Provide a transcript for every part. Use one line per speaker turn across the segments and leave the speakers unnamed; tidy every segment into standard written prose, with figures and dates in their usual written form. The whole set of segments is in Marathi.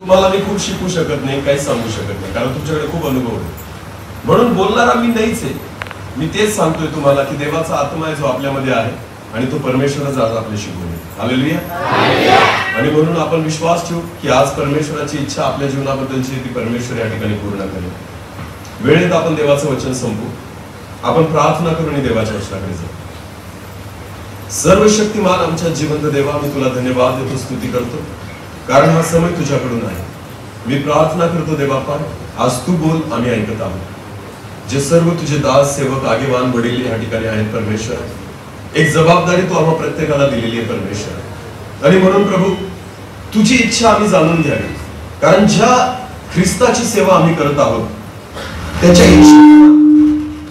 तुम्हाला मी खूप शिकू शकत नाही, काही सांगू शकत नाही, कारण तुमच्याकडे खूप अनुभव आहे. म्हणून बोलणारा मी नाहीच आहे. मी तेच सांगतोय तुम्हाला की देवाचा आत्मा आहे जो आपल्यामध्ये आहे आणि तो परमेश्वरच आज आपल्याशी बोलेल. हालेलुया. आणि म्हणून आपण विश्वास ठेवू की आज परमेश्वराची इच्छा आपल्या जीवनाबद्दलची ती परमेश्वर या ठिकाणी पूर्ण करेल. वेळेत आपण देवाचं वचन संपू. आपण प्रार्थना करू आणि देवाच्या वचनाकडे जाऊ. सर्वशक्तिमान आमच्या जिवंत देवा, मी तुला धन्यवाद देतो, स्तुती करतो, कारण हा समय तुझ्याकडून आहे. मी प्रार्थना करतो देवापा, आज तू बोल, आम्ही ऐकत आहोत. जे सर्व तुझे दास, सेवक, आगेवान, वडील या ठिकाणी आहेत परमेश्वर, एक जबाबदारी तू आम्हा प्रत्येकाला दिलेली आहे परमेश्वर. आणि म्हणून प्रभू, तुझी इच्छा आम्ही जाणून घ्यावी, कारण ज्या ख्रिस्ताची सेवा आम्ही करत आहोत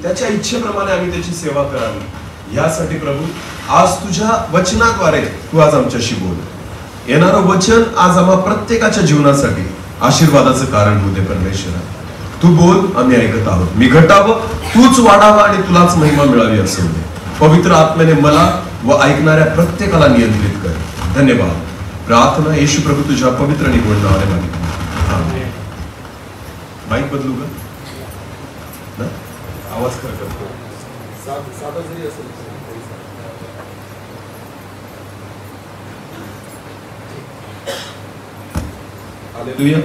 त्याच्या इच्छेप्रमाणे आम्ही त्याची सेवा करावी. यासाठी प्रभू आज तुझ्या वचनाद्वारे तू आज आमच्याशी बोल. येणारं वचन आज आम्हा प्रत्येकाच्या जीवनासाठी आशीर्वादाचं कारण होऊ दे परमेश्वरा. तू बोल, आम्ही ऐकत आहोत. मी घटावं, तूच वाढावं आणि तुलाच महिमा मिळावी असं होते. पवित्र आत्म्याने मला व ऐकणाऱ्या प्रत्येकाला नियंत्रित कर. धन्यवाद. प्रार्थना येशू प्रभू तुझ्या पवित्र आणि गोड नावाने मागितली. माईक बदलू का? आवाज करतो साधा जरी असेल. हालेलुया.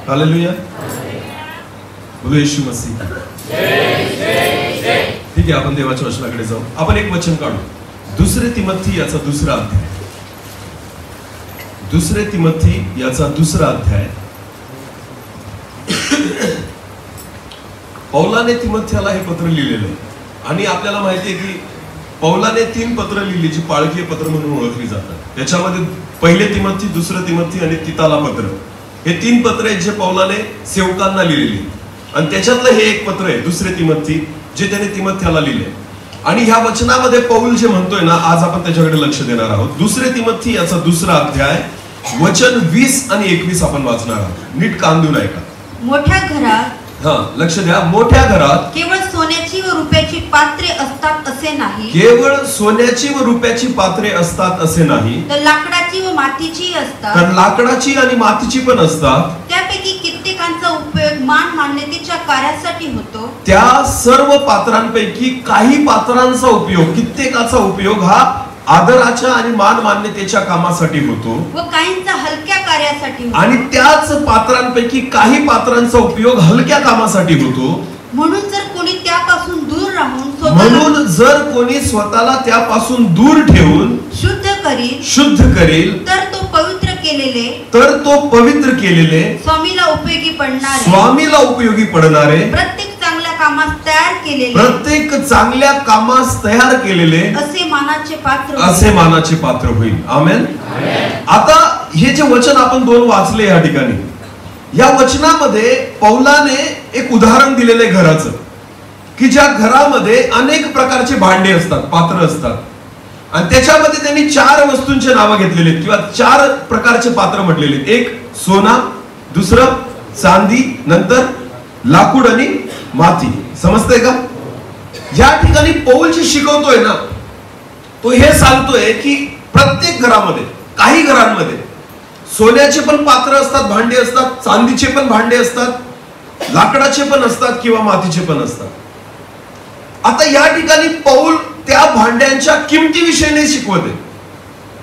हालेलुया. बोलो येशू मसीह. ठीक आहे, आपण देवाच्या वचनाकडे जाऊ. आपण एक वचन काढू. दुसरे तिमोथी याचा दुसरा अध्याय. दुसरे तिमोथी याचा दुसरा अध्याय. पौलाने तिमोथ्याला हे पत्र लिहिलेलं आहे. आणि आपल्याला माहिती आहे की पौलाने 3 पत्र लिहिली जी पाळकीय पत्र म्हणून ओळखली जातात. त्याच्यामध्ये पहिले तिमोथी, दुसरं तिमोथी आणि तिताला पत्र, हे 3 पत्र आहेत जे पौलाने सेवकांना लिहिलेली. आणि त्याच्यातलं हे एक पत्र आहे दुसरे तिमोथी, जे त्याने तिमोथ्याला लिहिले. आणि ह्या वचनामध्ये पौल जे म्हणतोय ना, आज आपण त्याच्याकडे लक्ष देणार आहोत. दुसरे तिमोथी याचा दुसरा अध्याय, वचन 20 आणि 21 आपण वाचणार आहोत. नीट कान देऊन ऐका.
मोठ्या घरात,
लक्ष द्या, मोठ्या घरात
केवळ सोन्याची व रुपयाची पात्रे असतात असे नाही.
केवळ सोन्याची व रुपयाची पात्रे असतात असे नाही,
तर लाकडाची व मातीची असतात.
तर लाकडाची आणि मातीची पण असतात.
त्यापैकी कित्येकांचा उपयोग मान मान्यतेच्या कार्यासाठी होतो.
त्या सर्व पात्रांपैकी काही पात्रांचा उपयोग, कित्येकाचा उपयोग हा आदराच्या आणि मान मान्यतेच्या कामासाठी होतो
व काहींचा हलक्या कार्यासाठी होतो.
आणि त्याच पात्रांपैकी काही पात्रांचा उपयोग हलक्या कामासाठी होतो.
म्हणून जर कोणी त्यापासून दूर राहून
स्वतःला त्यापासून दूर ठेवून शुद्ध करेल
तर तो पवित्र केलेले
स्वामीला उपयोगी पडणारे
प्रत्येक
चांगल्या कामास तयार केलेले असे मानाचे पात्र होईल. आमेन. आता हे जे वचन आपण 2 वाचले या ठिकाणी, या वचनामध्ये पौलाने एक उदाहरण दिलेलं आहे घराचं, की ज्या घरामध्ये अनेक प्रकारचे भांडे असतात, पात्र असतात. आणि त्याच्यामध्ये त्यांनी 4 वस्तूंचे नावं घेतलेले आहेत किंवा 4 प्रकारचे पात्र म्हटलेले आहेत. एक सोना, दुसरं चांदी, नंतर लाकूड आणि माती. समजतंय का? या ठिकाणी पौल जे शिकवतोय ना, तो हे सांगतोय की प्रत्येक घरामध्ये, काही घरांमध्ये सोन्याचे पण पात्र असतात, भांडे असतात, चांदीचे पण भांडे असतात, लाकडाचे पण असतात किंवा मातीचे पण असतात. आता या ठिकाणी पौल त्या भांड्यांच्या किमतीविषयी नाही शिकवते,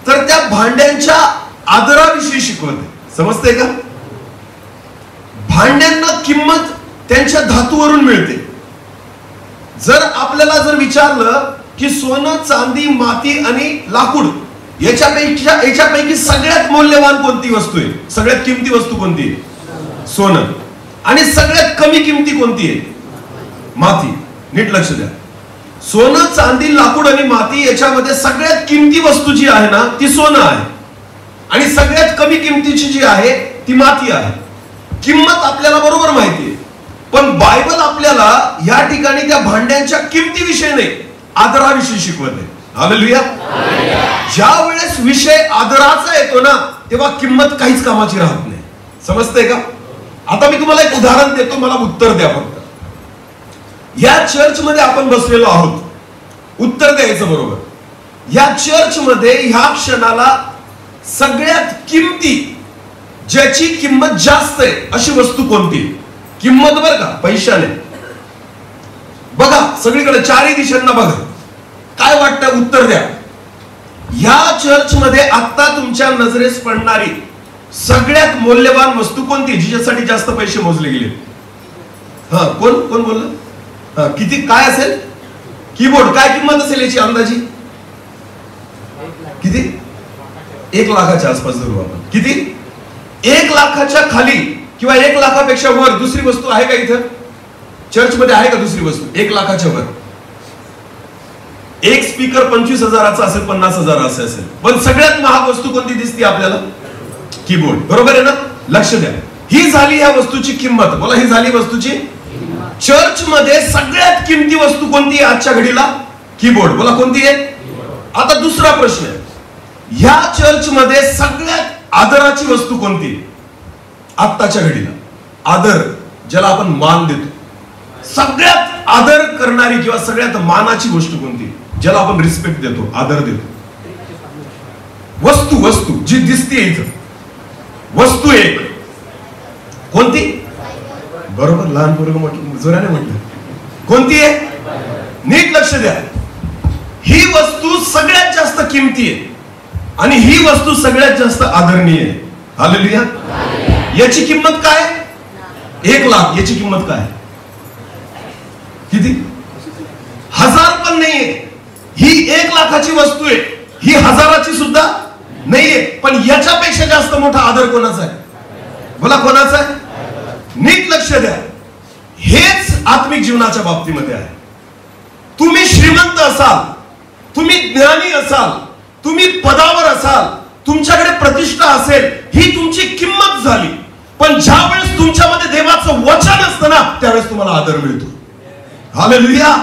तर त्या भांड्यांच्या आदराविषयी शिकवते. समजतंय का? भांड्यांना किंमत त्यांच्या धातूवरून मिळते. जर आपल्याला विचारलं की सोनं, चांदी, माती आणि लाकूड याच्यापैकी सगळ्यात मौल्यवान कोणती वस्तू आहे, सगळ्यात किमती वस्तू कोणती आहे? सोनं. आणि सगळ्यात कमी किमती कोणती आहे? माती. नीट लक्ष द्या. सोनं, चांदी, लाकूड आणि माती याच्यामध्ये सगळ्यात किमती वस्तू जी आहे ना, ती सोनं आहे. आणि सगळ्यात कमी किमतीची जी आहे ती माती आहे. किंमत आपल्याला बरोबर माहिती आहे, पण बायबल आपल्याला या ठिकाणी त्या भांड्यांच्या किमतीविषयी नाही, आदराविषयी शिकवत आहे. हालेलुया. ज्या वेळेस विषय आदराचा येतो ना, तेव्हा किंमत काहीच कामाची राहत नाही. समजतंय का? आता मी तुम्हाला एक उदाहरण देतो, मला उत्तर द्या फक्त. या चर्च मध्ये आपण बसलेलो आहोत, उत्तर द्यायचं बरोबर. या चर्च मध्ये ह्या क्षणाला सगळ्यात किमती ज्याची किंमत जास्त आहे अशी वस्तू कोणती? किंमत बरं का, पैशाने. बघा सगळीकडे चारही दिशांना बघा, काय वाटतं उत्तर द्या. या चर्च मध्ये आता तुमच्या नजरेस पडणारी सगळ्यात मौल्यवान वस्तू कोणती, जिच्यासाठी जास्त पैसे मोजले गेले? हा, कोण कोण बोललं? हा, किती काय असेल? कीबोर्ड. काय किंमत असेल याची अंदाजी? किती? 1 लाखाच्या आसपास धरू आपण. किती? 1 लाखाच्या खाली किंवा 1 लाखापेक्षा वर दुसरी वस्तू आहे का इथं चर्च मध्ये? आहे का दुसरी वस्तू 1 लाखाच्या वर? एक स्पीकर 25,000चा असेल, 50,000 असेल. पण सगळ्यात महाग वस्तू कोणती दिसते आपल्याला? कीबोर्ड. बरोबर आहे ना? लक्ष द्या, ही झाली या वस्तूची किंमत. बोला, ही झाली वस्तूची. चर्च मध्ये सगळ्यात किमती वस्तू कोणती आहे आजच्या घडीला? कीबोर्ड. बोला, कोणती आहे? आता दुसरा प्रश्न आहे, ह्या चर्च मध्ये सगळ्यात आदराची वस्तू कोणती आत्ताच्या घडीला? आदर, ज्याला आपण मान देतो, सगळ्यात आदर करणारी किंवा सगळ्यात मानाची गोष्ट कोणती, ज्याला आपण रिस्पेक्ट देतो, आदर देतो? वस्तू. वस्तू जी दिसते इथं, वस्तू एक कोणती? बरोबर, लहान पोरग म्हटलं, जोराने म्हटलं. कोणती आहे? नीट लक्ष द्या. ही वस्तू सगळ्यात जास्त किमती आहे आणि ही वस्तू सगळ्यात जास्त आदरणीय आहे. हालेलुया. याची किंमत काय? 1 लाख. याची किंमत काय? किती? 1000 पण नाहीये. ही 1 लाखाची वस्तू आहे, ही 1000ची सुद्धा नाहीये. पण याच्यापेक्षा जास्त मोठा आदर कोणाचा आहे? बोला, कोणाचा आहे? नीट लक्ष द्या. हेच आत्मिक जीवनाच्या बाबतीमध्ये आहे. तुम्ही श्रीमंत असाल, तुम्ही ज्ञानी असाल, तुम्ही पदावर असाल, तुमच्याकडे प्रतिष्ठा असेल, ही तुमची किंमत झाली. पण ज्या वेळेस तुमच्यामध्ये देवाचं वचन असतं ना, त्यावेळेस तुम्हाला आदर मिळतो. हालेलुया.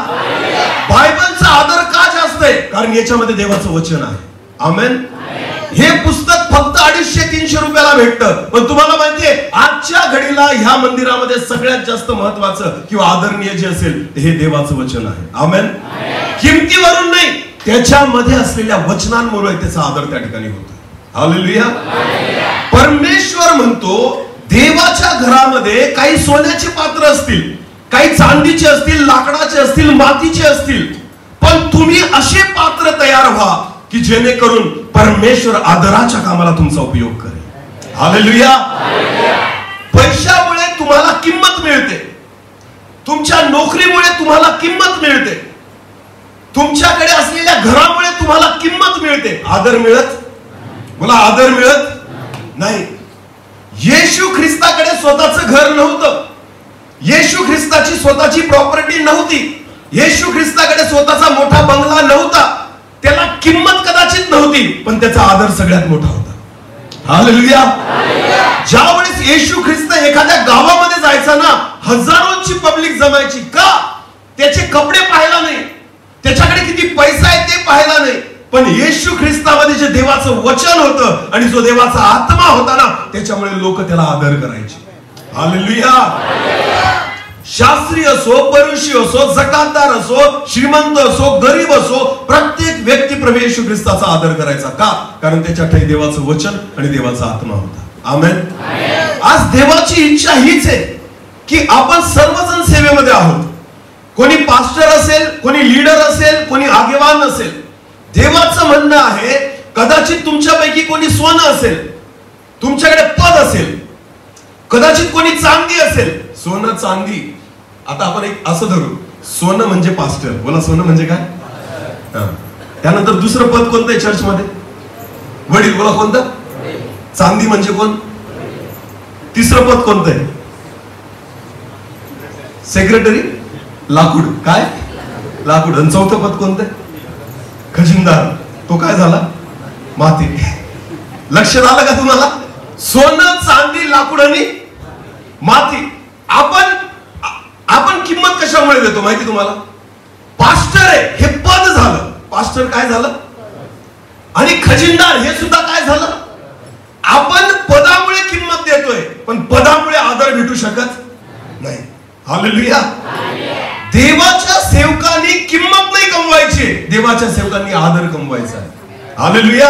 बायबलचा आदर का जास्त आहे? कारण याच्यामध्ये देवाचं वचन आहे. आमेन. हे पुस्तक फक्त 250-300 रुपयाला भेटतं. पण तुम्हाला माहितीये आजच्या घडीला ह्या मंदिरामध्ये सगळ्यात जास्त महत्वाचं किंवा आदरणीय जे असेल हे देवाचं वचन आहे. आमेन. किमतीवरून नाही, त्याच्यामध्ये असलेल्या वचनांमुळे त्याचा आदर त्या ठिकाणी होतो. हालेलुया. परमेश्वर म्हणतो, देवाच्या घरामध्ये काही सोन्याचे पात्र असतील, काही चांदीचे असतील, लाकडाचे असतील, मातीचे असतील, पण तुम्ही असे पात्र तयार व्हा की जेणेकरून परमेश्वर आदराच्या कामाला तुमचा उपयोग करेल. हालेलुया. पैशामुळे तुम्हाला किंमत मिळते, तुमच्या नोकरीमुळे तुम्हाला किंमत मिळते, तुमच्याकडे असलेल्या घरामुळे तुम्हाला किंमत मिळते. आदर मिळत? बोला, आदर मिळत नाही. येशू ख्रिस्ताकडे स्वतःचं घर नव्हतं, येशू ख्रिस्ताची स्वतःची प्रॉपर्टी नव्हती, येशू ख्रिस्ताकडे स्वतःचा मोठा बंगला नव्हता, त्याला किंमत कदाचित नव्हती, पण त्याचा आदर सगळ्यात मोठा होता. हालेलुया. ज्या वेळेस येशू ख्रिस्त एखाद्या गावामध्ये जायचा ना, हजारोंची पब्लिक जमायची. का? त्याचे कपडे पाहायला नाही, त्याच्याकडे किती पैसा आहे ते पाहायला नाही, पण येशू ख्रिस्तामध्ये जे देवाचं वचन होतं आणि जो देवाचा आत्मा होता ना, त्याच्यामुळे लोक त्याला आदर करायचे. हालेलुया. शास्त्री असो, परुषी असो, जकातदार असो, श्रीमंत असो, गरीब असो, प्रत्येक व्यक्ती प्रभू येशू ख्रिस्ताचा आदर करायचा. का? कारण त्याच्या ठाई देवाचं वचन आणि देवाचा आत्मा होता. आमेन. आज देवाची इच्छा हीच आहे की आपण सर्वजण सेवेमध्ये आहोत. कोणी पास्टर असेल, कोणी लीडर असेल, कोणी आगेवान असेल. देवाचं म्हणणं आहे, कदाचित तुमच्यापैकी कोणी सोनं असेल, तुमच्याकडे पद असेल, कदाचित कोणी चांदी असेल. सोनं चांदी, आता आपण एक असं धरू, सोनं म्हणजे पास्टर. बोला, सोनं म्हणजे काय? त्यानंतर दुसरं पद कोणतं आहे चर्च मध्ये? वडील. बोला, कोणतं? चांदी म्हणजे कोण? तिसरं पद कोणतं आहे? सेक्रेटरी. लाकूड. काय? लाकूड. आणि चौथं पद कोणतं आहे? खजिनदार. तो काय झाला? माती. लक्ष आलं का तुम्हाला? सोनं, चांदी, लाकूड आणि माती. आपण किंमत कशामुळे देतो माहिती तुम्हाला? पास्टर आहे हे पद झालं, पास्टर काय झालं, आणि खजिनदार हे सुद्धा काय झालं. आपण पदामुळे किंमत देतोय, पण पदामुळे आदर भेटू शकत नाही. हालेलुया. देवाच्या सेवकांनी किंमत नाही कमवायची, देवाच्या सेवकांनी आदर कमवायचा आहे. हालेलुया.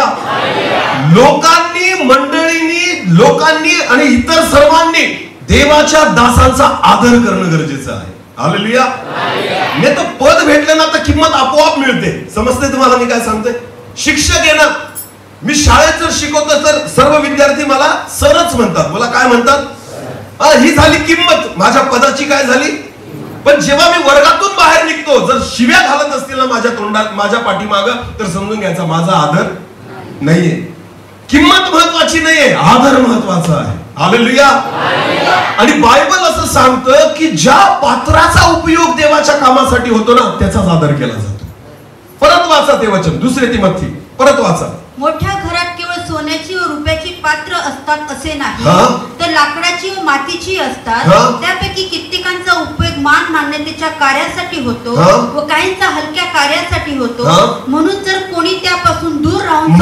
लोकांनी, मंडळींनी, लोकांनी आणि इतर सर्वांनी देवाच्या दासांचा आदर करणं गरजेचं आहे. हालेलुया. नाही तर पद भेटलं ना तर किंमत आपोआप मिळते. समजते तुम्हाला मी काय सांगतोय? शिक्षक आहे ना, मी शाळेत जर शिकवतो तर सर्व विद्यार्थी मला सरच म्हणतात. मला काय म्हणतात? ही झाली किंमत, माझ्या पदाची काय झाली. पण जेव्हा मी वर्गातून बाहेर निघतो, जर शिव्या घालत असतील ना माझ्या तोंडात, माझ्या पाठीमाग, तर समजून घ्यायचा माझा आदर नाहीये. किंमत महत्वाची नाहीये, आदर महत्वाचा आहे. हालेलुया. आणि बायबल असं सांगतं की ज्या पात्राचा उपयोग देवाच्या कामासाठी होतो ना त्याचाच आदर केला जातो. परत वाचा ते वचन, 2 तिमोथी, परत वाचा.
मोठ्या घरात केवळ सोन्याची व रुपयाची पात्र असतात असे नाही, तर लाकडाची व मातीची असतात. त्यापैकी कित्येकांचा उपयोग मान मान्यतेच्या कार्यासाठी होतो व काहींचा हलक्या कार्यासाठी होतो. म्हणून जर कोणी त्यापासून दूर राहून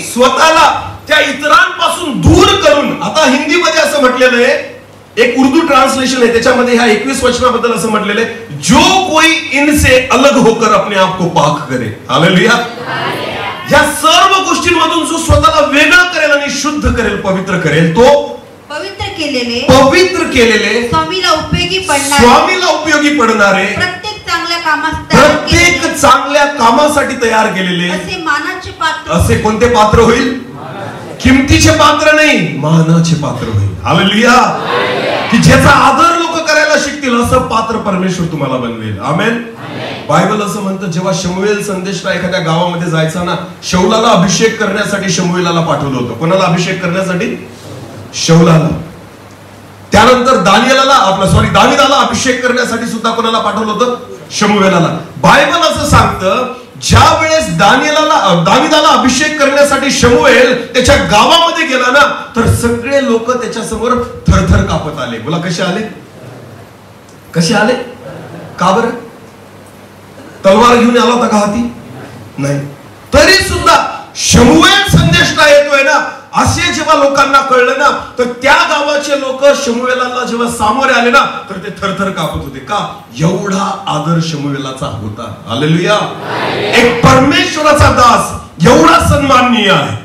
स्वतःला त्या इतरांपासून दूर करून, आता हिंदीमध्ये असं म्हटलेलं आहे, एक उर्दू ट्रान्सलेशन आहे त्याच्यामध्ये ह्या 21 वचनाबद्दल असं म्हटलेलं आहे, जो कोई इनसे अलग होकर अपने आप को पाक करे. हालेलुया. या सर्व गोष्टींमधून जो स्वतःला वेगळं करेल आणि शुद्ध करेल, पवित्र करेल, तो पवित्र केलेले स्वामीला उपयोगी पडणारे प्रत्येक चांगल्या कामासाठी तयार केलेले असे कोणते पात्र होईल? किमतीचे पात्र नाही, मानाचे पात्र होईल. हालेलुया. की ज्याचा आदर लोक करायला शिकतील असं पात्र परमेश्वर तुम्हाला बनवेल. आमेन. बायबल असं म्हणतं, जेव्हा शमूएल संदेशला एखाद्या गावामध्ये जायचा ना, शौलाला अभिषेक करण्यासाठी शमूएलाला पाठवलं होतं. कोणाला अभिषेक करण्यासाठी? शौलाला. त्यानंतर दाविदाला अभिषेक करण्यासाठी सुद्धा कोणाला पाठवलं होतं? शमूएलाला. बायबल असं सांगतं, ज्या वेळेस दाविदाला अभिषेक करण्यासाठी शमूएल त्याच्या गावामध्ये गेला ना, तर सगळे लोक त्याच्या समोर थरथर कापत आले. बोला, कसे आले? कसे आले? का बरं? तलवार घेऊन आला होता का हाती? नाही. तरी सुद्धा शमूएल संदेशला येतोय ना, असे जेव्हा लोकांना कळलं ना, तर त्या गावाचे लोक शमूएलाला जेव्हा सामोरे आले ना, तर ते थरथर कापत होते. का? एवढा आदर शमूएलाचा होता. हालेलुया. एक परमेश्वराचा दास एवढा सन्माननीय आहे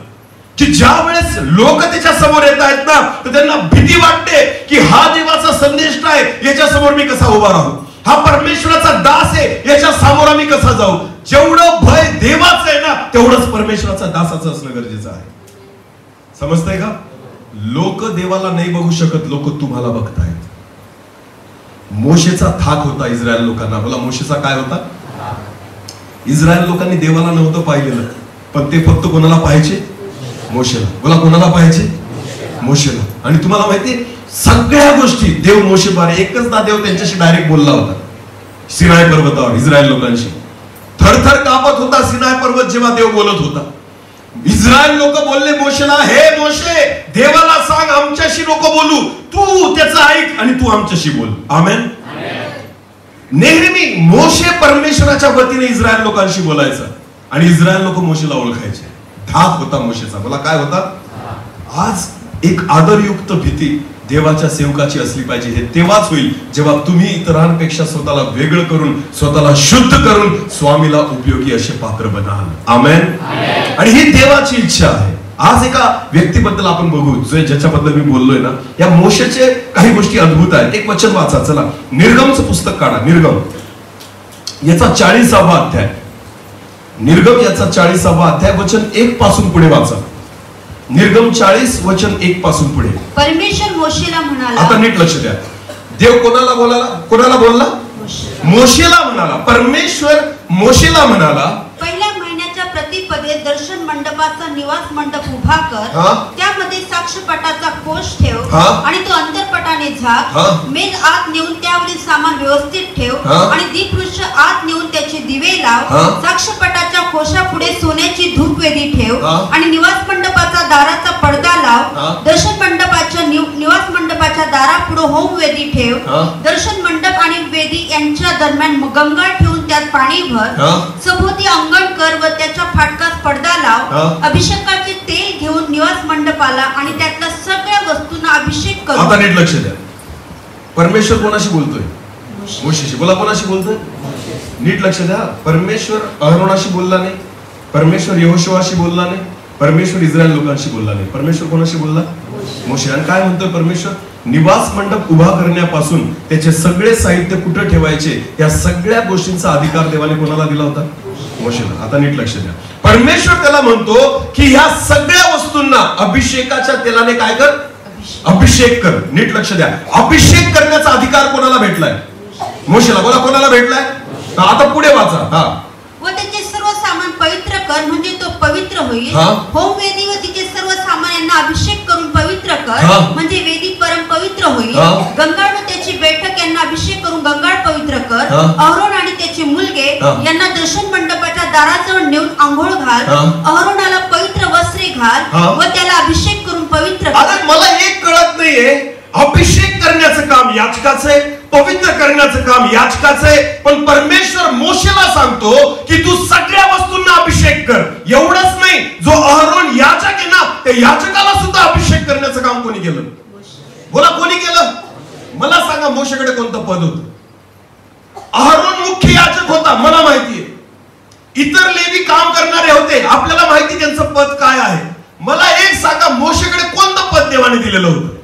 की ज्या वेळेस लोक त्याच्या समोर येत आहेत ना, तर त्यांना भीती वाटते की हा देवाचा संदेश आहे, याच्या समोर मी कसा उभा राहू? हा परमेश्वराचा दास आहे, याच्या समोर मी कसा जाऊ? जेवढं भय देवाचं आहे ना, तेवढंच परमेश्वराचा दासाचं असणं गरजेचं आहे. समजतंय का? लोक देवाला नाही बघू शकत, लोक तुम्हाला बघतायत. मोशेचा थाक होता इस्रायल लोकांना. बोला, मोशेचा काय होता? इस्रायल लोकांनी देवाला नव्हतं पाहिलेलं, पण ते फक्त कोणाला पाहायचे? मोशेला. बोला, कोणाला पाहायचे? मोशेला. आणि तुम्हाला माहिती, सगळ्या गोष्टी देव मोशेद्वारे, एकचदा देव त्यांच्याशी डायरेक्ट बोलला होता सिनाय पर्वतावर इस्रायल लोकांशी. थरथर कापत होता सिनाय पर्वत जेव्हा देव बोलत होता. इस्रायल लोक बोलले मोशेला, हे मोशे, देवाला सांग आमच्याशी नको बोलू, तू त्याचं ऐक आणि तू आमच्याशी बोल. आमेन. नेहमी मोशे परमेश्वराच्या वतीने इस्रायल लोकांशी बोलायचा आणि इस्रायल लोक मोशेला ओळखायचे. धाक होता मोशेचा. बोला, काय होता? आज एक आदरयुक्त भीती देवाच्या सेवकाची असली पाहिजे. हे तेव्हाच होईल जेव्हा तुम्ही इतरांपेक्षा स्वतःला वेगळं करून, स्वतःला शुद्ध करून स्वामीला उपयोगी असे पात्र बनाल. आमेन. आणि ही देवाची इच्छा आहे. आज एका व्यक्तीबद्दल आपण बघू, ज्याच्याबद्दल मी बोललोय ना, या मोशेचे काही गोष्टी अद्भुत आहेत. एक वचन वाचा. चला, निर्गमचं पुस्तक काढा. निर्गम याचा 40वा अध्याय. निर्गम याचा 40वा अध्याय, वचन 1 पासून पुढे वाचा. निर्गम 40 वचन 1 पासून पुढे. परमेश्वर मोशेला म्हणाला.
आता नीट लक्ष द्या. देव कोणाला बोलला? मोशेला म्हणाला. परमेश्वर मोशेला म्हणाला, पहिल्या महिन्याच्या प्रतिपदे दर्शन मंडपाचा निवास मंडप उभा कर, त्यामध्ये साक्षपटाचा कोश ठेव आणि तो अंतरपटाने झाक, मेज आत नेऊन त्यावरील सामान व्यवस्थित ठेव आणि दीपवृक्ष आत नेऊन त्याचे दिवे लाव. साक्षपटाच्या कोशापुढे सोन्याची धूपवेदी ठेव आणि निवास मंडपाचा दाराचा पडदा लाव. दर्शन मंडपाच्या निवास मंडपाच्या दारापुढे होमवेदी ठेव. दर्शन मंडप आणि वेदी यांच्या दरम्यान गंगा ठेवून त्यात पाणी भर. सभोवती अंगण कर व त्याच्या फाटकास पडदा लाव. अभिषेकाचे तेल घेऊन निवास मंडपाला आणि त्यातल्या सगळ्या वस्तूंना अभिषेक कर. आता नीट लक्ष द्या. परमेश्वर कोणाशी बोलतोय? मोशेशी. बोला, कोणाशी बोलतोय? नीट लक्ष द्या. परमेश्वर अहरोनाशी बोलला नाही, परमेश्वर यहोशुआशी बोलला नाही, परमेश्वर इस्रायल लोकांशी बोलला नाही, परमेश्वर कोणाशी बोलला? मोशे. आणि काय म्हणतोय परमेश्वर? निवास मंडप उभा करण्यापासून त्याचे सगळे साहित्य कुठे ठेवायचे या सगळ्या गोष्टींचा अधिकार देवाने कोणाला दिला होता? मोशेला. आता नीट लक्ष द्या. परमेश्वर त्याला म्हणतो की ह्या सगळ्या वस्तूंना अभिषेकाच्या तेलाने काय कर? अभिषेक कर. नीट लक्ष द्या. अभिषेक करण्याचा अधिकार कोणाला भेटलाय? मोशेला. बोला कोणाला भेटलाय? आता पुढे वाचा. हा.
व त्याचे सर्व सामान पवित्र कर म्हणजे तो पवित्र होईल. होमवेदी व तिचे सर्व सामान यांना अभिषेक करून पवित्र कर म्हणजे वेदी परम पवित्र होईल. गंगाळ व त्याची बैठक यांना अभिषेक करून गंगाळ पवित्र कर. अहरोन आणि त्याचे मुलगे यांना दर्शन मंडपाच्या दाराजवळ नेऊन आंघोळ घाल. अहरोनाला पवित्र वस्त्रे घाल व त्याला अभिषेक करून पवित्र कर.
आता मला एक कळत नाहीये, अभिषेक करण्याचं काम याजकाचं आहे, पवित्र करण्याचं काम याजकाचं आहे, पण परमेश्वर मोशेला सांगतो की तू सगळ्या वस्तूंना अभिषेक कर. एवढंच नाही, जो अहरोन याजक आहे ना, त्या याजकाला सुद्धा अभिषेक करण्याचं काम कोणी केलं? बोला कोणी केलं? मला सांगा मोशेकडे कोणतं पद होतं? अहरोन मुख्य याजक होता, मला माहितीये. इतर लेवी काम करणारे होते, आपल्याला माहिती त्यांचं पद काय आहे. मला एक सांगा, मोशेकडे कोणतं पद देवाने दिलेलं होतं?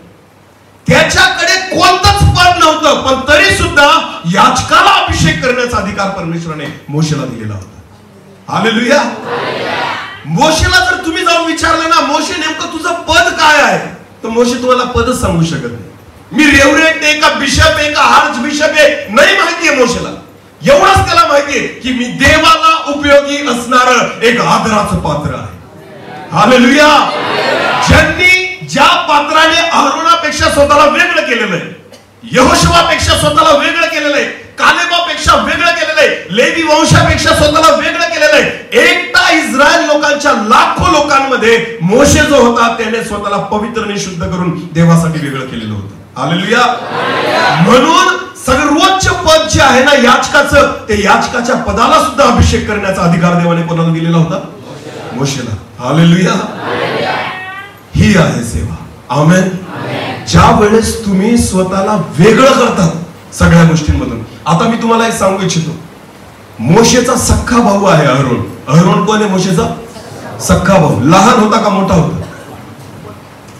त्याच्याकडे कोणतंच पद नव्हतं, पण तरी सुद्धा याजकाला अभिषेक करण्याचा अधिकार परमेश्वराने मोशेला दिलेला होता. हालेलुया. मोशेला जर तुम्ही जाऊन विचारलं ना, मोशे नेमकं तुझं पद काय आहे, तर मोशे तुम्हाला पदच सांगू शकत नाही. मी रेव्हरेंट आहे का, बिशप आहे का, आर्च बिशप आहे, नाही माहितीये मोशेला. एवढंच त्याला माहितीये की मी देवाला उपयोगी असणारं एक आदराचं पात्र आहे. हालेलुया. ज्यांनी ज्या पात्राने अहरोनापेक्षा स्वतःला वेगळं केलेलं आहे, यहोशुआपेक्षा स्वतःला वेगळं केलेलं आहे, कालेबापेक्षा वेगळं केलेलं आहे, लेवी वंशापेक्षा स्वतःला वेगळं केलेलं आहे, एकटा इस्रायल लोकांच्या लाखो लोकांमध्ये मोशे जो होता त्याने स्वतःला पवित्र आणि शुद्ध करून देवासाठी वेगळं केलेलं होतं. हालेलुया. म्हणून सर्वोच्च पद जे आहे ना याजकाचं, ते याजकाच्या पदाला सुद्धा अभिषेक करण्याचा अधिकार देवाने कोणाला दिलेला होता? मोशेला. हालेलुया. ही आहे सेवा. आमेन. ज्या वेळेस तुम्ही स्वतःला वेगळं करतात सगळ्या गोष्टींमधून. आता मी तुम्हाला एक सांगू इच्छितो, मोशेचा सख्खा भाऊ आहे अहरोन. अहरोन कोण आहे? मोशेचा सख्खा भाऊ. लहान होता का मोठा होता?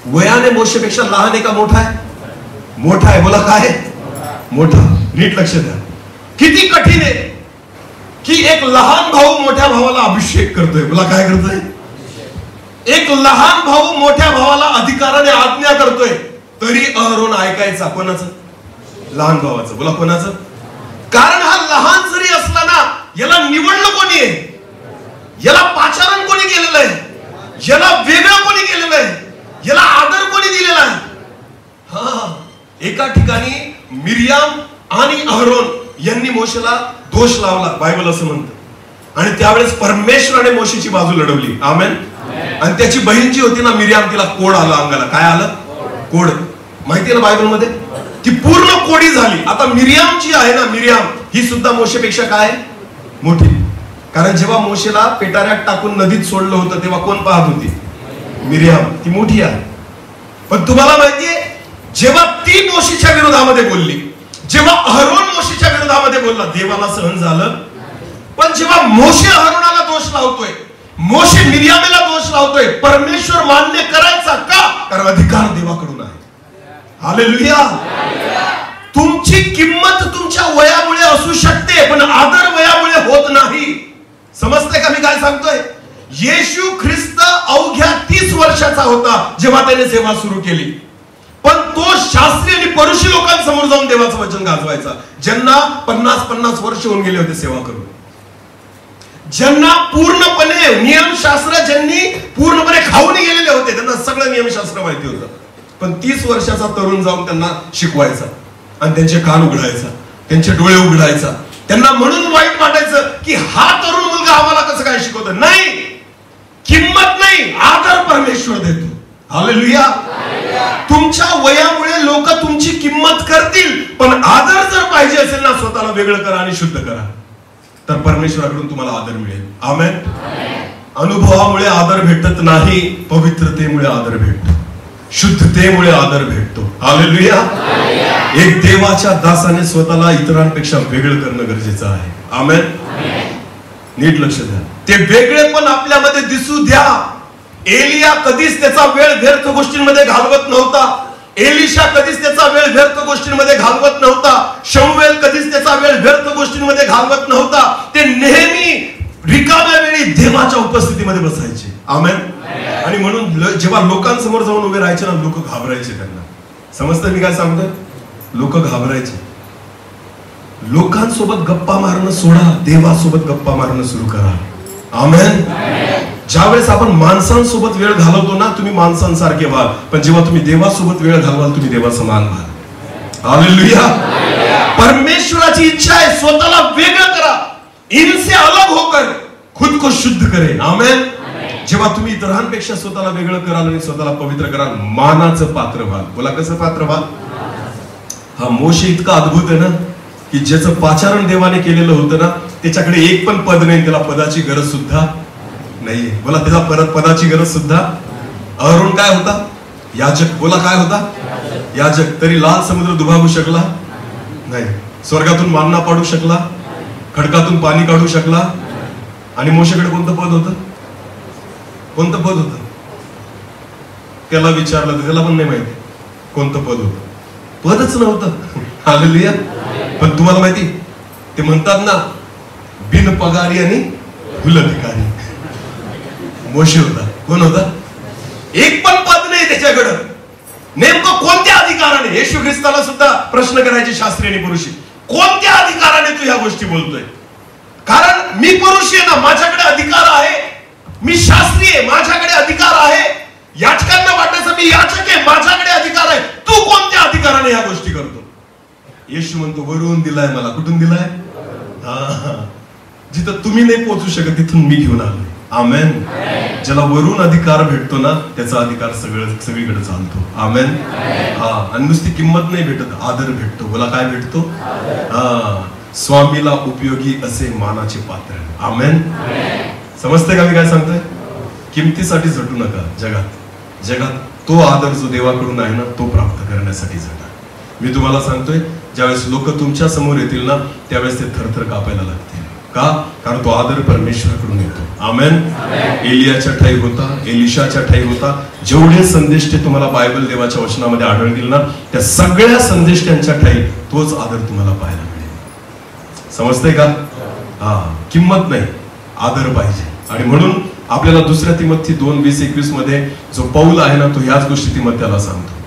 वयाने मोशेपेक्षा लहान आहे का मोठा आहे? मोठा आहे. बोला काय? मोठा. नीट लक्ष द्या. किती कठीण आहे की एक लहान भाऊ मोठ्या भावाला अभिषेक करतोय. बोला काय करतोय? एक लहान भाऊ मोठ्या भावाला अधिकाराने आज्ञा करतोय, तरी अहरोन ऐकायचा. कोणाचं? लहान भावाचं. बोला कोणाचं? कारण हा लहान जरी असला ना, याला निवडलं कोणी आहे? याला पाचारण कोणी केलेलं आहे? याला वेगळं कोणी केलेलं आहे? याला आदर कोणी दिलेला आहे? हा. एका ठिकाणी मिरियाम आणि अहरोन यांनी मोशेला दोष लावला, बायबल असं म्हणतं. आणि त्यावेळेस परमेश्वराने मोशेची बाजू लढवली. आमेन. आणि त्याची बहीण जी होती ना मिरियाम, तिला कोड आलं अंगाला. काय आलं? कोड. माहितीये ना बायबल मध्ये? ती पूर्ण कोडी झाली. आता मिरियाम जी आहे ना, मिरियाम ही सुद्धा मोशेपेक्षा काय मोठी. कारण जेव्हा मोशेला पेटाऱ्यात टाकून नदीत सोडलं होतं तेव्हा कोण पाहत होती? मिरियाम. ती मोठी आहे. पण तुम्हाला माहितीये, जेव्हा ती मोशेच्या विरोधामध्ये बोलली, जेव्हा अहरोन मोशेच्या विरोधामध्ये बोलला, देवाला सहन झालं. पण जेव्हा मोशे अहरोनाला दोष लावतोय, मोशे मिरियामेला दोष लावतोय, परमेश्वर मान्य करायचा का? कारण अधिकार देवाकडून आहे. हालेलुया. तुमची किंमत तुमच्या वयामुळे असू शकते, पण आदर वयामुळे होत नाही. समजतंय का मी काय सांगतोय? येशू ख्रिस्त अवघ्या 30 वर्षाचा होता जेव्हा त्याने सेवा सुरू केली. पण तो शास्त्री आणि परुषी लोकांसमोर जाऊन देवाचं वचन गाजवायचा, ज्यांना 50-50 वर्ष होऊन गेले होते सेवा करून, ज्यांना पूर्णपणे नियमशास्त्र, ज्यांनी पूर्णपणे खाऊन गेलेले होते, त्यांना सगळं नियमशास्त्र माहिती होतं. पण 30 वर्षाचा तरुण जाऊन त्यांना शिकवायचा आणि त्यांचे कान उघडायचा, त्यांचे डोळे उघडायचा. त्यांना म्हणून वाईट वाटायचं की हा तरुण मुलगा आम्हाला कसं काय शिकवतो. नाही, किंमत नाही, आदर परमेश्वर देतो. हालेलुया. तुमच्या वयामुळे लोक तुमची किंमत करतील, पण आदर जर पाहिजे असेल ना, स्वतःला वेगळं करा आणि शुद्ध करा, तर परमेश्वराकडून तुम्हाला आदर मिळेल. आमेन. अनुभवामुळे आदर भेटत नाही, पवित्रतेमुळे आदर भेटतो, शुद्धतेमुळे आदर भेटतो. हालेलुया. एक देवाच्या दासाने स्वतःला इतरांपेक्षा वेगळं करणं गरजेचं आहे. आमेन. नीट लक्ष द्या. ते वेगळेपण आपल्यामध्ये दिसू द्या. एलिया कधीच त्याचा वेळ व्यर्थ गोष्टींमध्ये घालवत नव्हता. एलिशा कधीच त्याचा वेळ व्यर्थ गोष्टींमध्ये घालवत नव्हता. शमूएल कधीच त्याचा वेळ व्यर्थ गोष्टींमध्ये घालवत नव्हता. ते नेहमी रिकाम्या वेळी देवाच्या उपस्थितीमध्ये बसायचे. आमेन. आणि म्हणून जेव्हा लोकांसमोर जाऊन उभे राहायचे ना, लोक घाबरायचे त्यांना. समजतं मी काय सांगतोय? लोक घाबरायचे. लोकांसोबत गप्पा मारणं सोडा, देवासोबत गप्पा मारणं सुरू करा. आमेन. ज्यावेळेस आपण माणसांसोबत वेळ घालवतो ना, तुम्ही माणसांसारखे व्हाल. पण जेव्हा तुम्ही देवासोबत वेळ घालवाल, तुम्ही देवासमान व्हाल. हालेलुया. परमेश्वराची इच्छा आहे स्वतःला वेगळं करा. इनसे अलग होकर खुद को शुद्ध करे. आमेन. जेव्हा तुम्ही इतरांपेक्षा स्वतःला वेगळं कराल आणि स्वतःला पवित्र कराल, मानाचं पात्र व्हाल. बोला, कसं पात्र व्हाल? हा मोशे इतका अद्भुत आहे ना, की ज्याचं पाचारण देवाने केलेलं होतं ना, त्याच्याकडे एक पण पद नाही, त्याला पदाची गरज सुद्धा नाहीये. बोला, त्याला परत पदाची गरज सुद्धा. अहरोन काय होता? याजक. बोला, काय होता? याजक. तरी लाल समुद्र दुभागू शकला नाही, स्वर्गातून मान्ना पाडू शकला, खडकातून पाणी काढू शकला. आणि मोशेकडे कोणतं पद होतं? कोणतं पद होतं? त्याला विचारलं तर त्याला पण नाही माहिती कोणतं पद होतं. पदच नव्हतं. हालेलुया. पण तुम्हाला माहिती, ते म्हणतात ना, बिन पगारी आणि फुल अधिकारी मोशे होता. कोण होता? एक पण पद नाही त्याच्याकडं. नेमकं कोणत्या अधिकाराने? येशू ख्रिस्ताला सुद्धा प्रश्न करायचे शास्त्री आणि पुरुषी, कोणत्या अधिकाराने तू ह्या गोष्टी बोलतोय? कारण मी पुरुष आहे ना, माझ्याकडे अधिकार आहे. मी शास्त्री आहे, माझ्याकडे अधिकार आहे. याचकांना वाटायचं मी याचक आहे, माझ्याकडे अधिकार आहे. तू कोणत्या अधिकाराने ह्या गोष्टी करतो? येशू म्हणतो, वरून दिलाय मला. कुठून दिलाय? जिथं तुम्ही नाही पोहोचू शकत तिथून मी घेऊन आलोय. आमेन. ज्याला वरून अधिकार भेटतो ना, त्याचा अधिकार सगळीकडे चालतो. आमेन. हा. आणि नुसती किंमत नाही भेटत, आदर भेटतो. बोला, काय भेटतो? स्वामीला उपयोगी असे मानाचे पात्र. आमेन. समजते का मी काय सांगतोय? किमतीसाठी झटू नका. जगात तो आदर जो देवाकडून आहे ना, तो प्राप्त करण्यासाठी झटा. मी तुम्हाला सांगतोय, ज्यावेळेस लोक तुमच्या समोर येतील ना, त्यावेळेस ते थरथर कापायला लागतील. का? कारण तो आदर परमेश्वराकडून येतो. आमेन. एलियाच्या ठाई होता, एलिशाच्या ठाई होता. जेवढे संदेष्टे तुम्हाला बायबल देवाच्या वचनामध्ये आढळतील ना, त्या सगळ्या संदेष्ट्यांच्या ठाई तोच आदर तुम्हाला पाहायला मिळेल. समजतंय का? हा. किंमत नाही, आदर पाहिजे. आणि म्हणून आपल्याला दुसऱ्या तिमोथी 2:20-21 मध्ये जो पौल आहे ना, तो ह्याच गोष्टी तिमोथ्याला सांगतो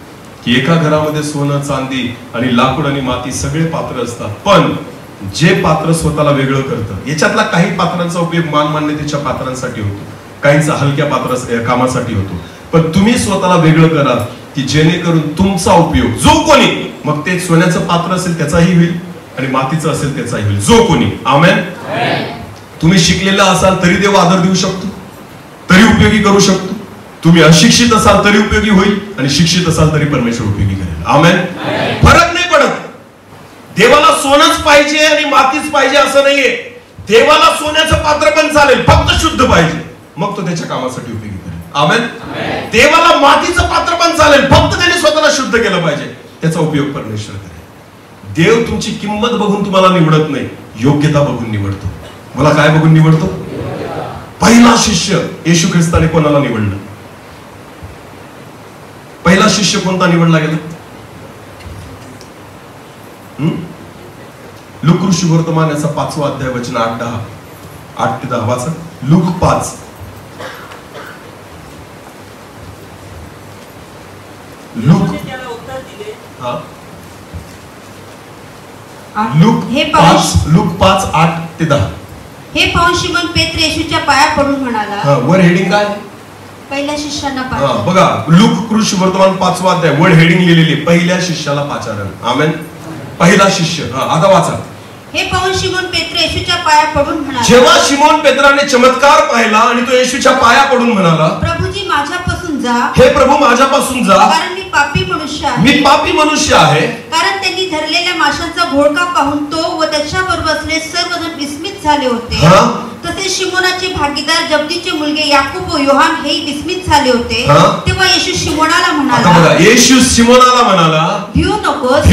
की एका घरामध्ये सोनं, चांदी आणि लाकूड आणि माती सगळे पात्र असतात, पण जे पात्र स्वतःला वेगळं करतं, याच्यातला काही पात्रांचा उपयोग मानमान्यतेच्या पात्रांसाठी होतो, काहींचा हलक्या कामासाठी होतो. पण तुम्ही स्वतःला वेगळं करा की जेणेकरून तुमचा उपयोग जो कोणी, मग ते सोन्याचं पात्र असेल त्याचाही होईल आणि मातीचं असेल त्याचाही होईल. जो कोणी. आमेन. तुम्ही शिकलेला असाल तरी देव आदर देऊ शकतो, तरी उपयोगी करू शकतो. तुम्ही अशिक्षित असाल तरी उपयोगी होईल आणि शिक्षित असाल तरी परमेश्वर उपयोगी करेल. आमेन. फरक नाही पडत. देवाला सोनच पाहिजे आणि मातीच पाहिजे असं नाहीये. देवाला सोन्याचं पात्र पण चालेल, फक्त शुद्ध पाहिजे, मग तो त्याच्या कामासाठी उपयोगी करेल. आमेन. देवाला मातीचं पात्र पण चालेल, फक्त त्याने स्वतःला शुद्ध केलं पाहिजे, त्याचा उपयोग परमेश्वर करेल. देव तुमची किंमत बघून तुम्हाला निवडत नाही, योग्यता बघून निवडतो. मला काय बघून निवडतो? पहिला शिष्य येशू ख्रिस्ताने कोणाला निवडलं? पहिला शिष्य कोणता निवडला गेला? लूक ऋषिवर्तमान याचा 5वा अध्याय वचन 8 ते 10 वाचा. लूक 5. लूक 5 8 ते 10.
हे पाहून शिमोन पेत्र येशूच्या पाया पडून म्हणाला.
वर हेडिंग काय?
पहिल्या शिष्याला
पाचारण. बघा, लूक ऋषिवर्तमान 5वा अध्याय, वर हेडिंग लिहिलेली, पहिल्या शिष्याला पाचारण. आमेन. पहिला शिष्य. आता वाचा.
हे पाहून शिमोन पेत्र येशूच्या पाया पडून म्हणाला.
जेव्हा शिमोन पेत्राने चमत्कार पाहिला आणि तो येशूच्या पाया पडून म्हणाला,
प्रभूजी माझ्यापासून जा.
हे प्रभू माझ्यापासून जा,
कारण मी पापी मनुष्य आहे.
मी पापी मनुष्य आहे.
कारण त्यांनी धरलेल्या माशांचा घोळका पाहून तो व त्याच्याबरोबर असलेले सर्वजण विस्मित झाले होते. तसेच शिमोनाचे भागीदार जबदीचे मुलगे याकूब व योहान हेही विस्मित झाले होते. तेव्हा येशू शिमोनाला म्हणाला,
येशू शिमोनाला म्हणाला,
भिऊ नकोस,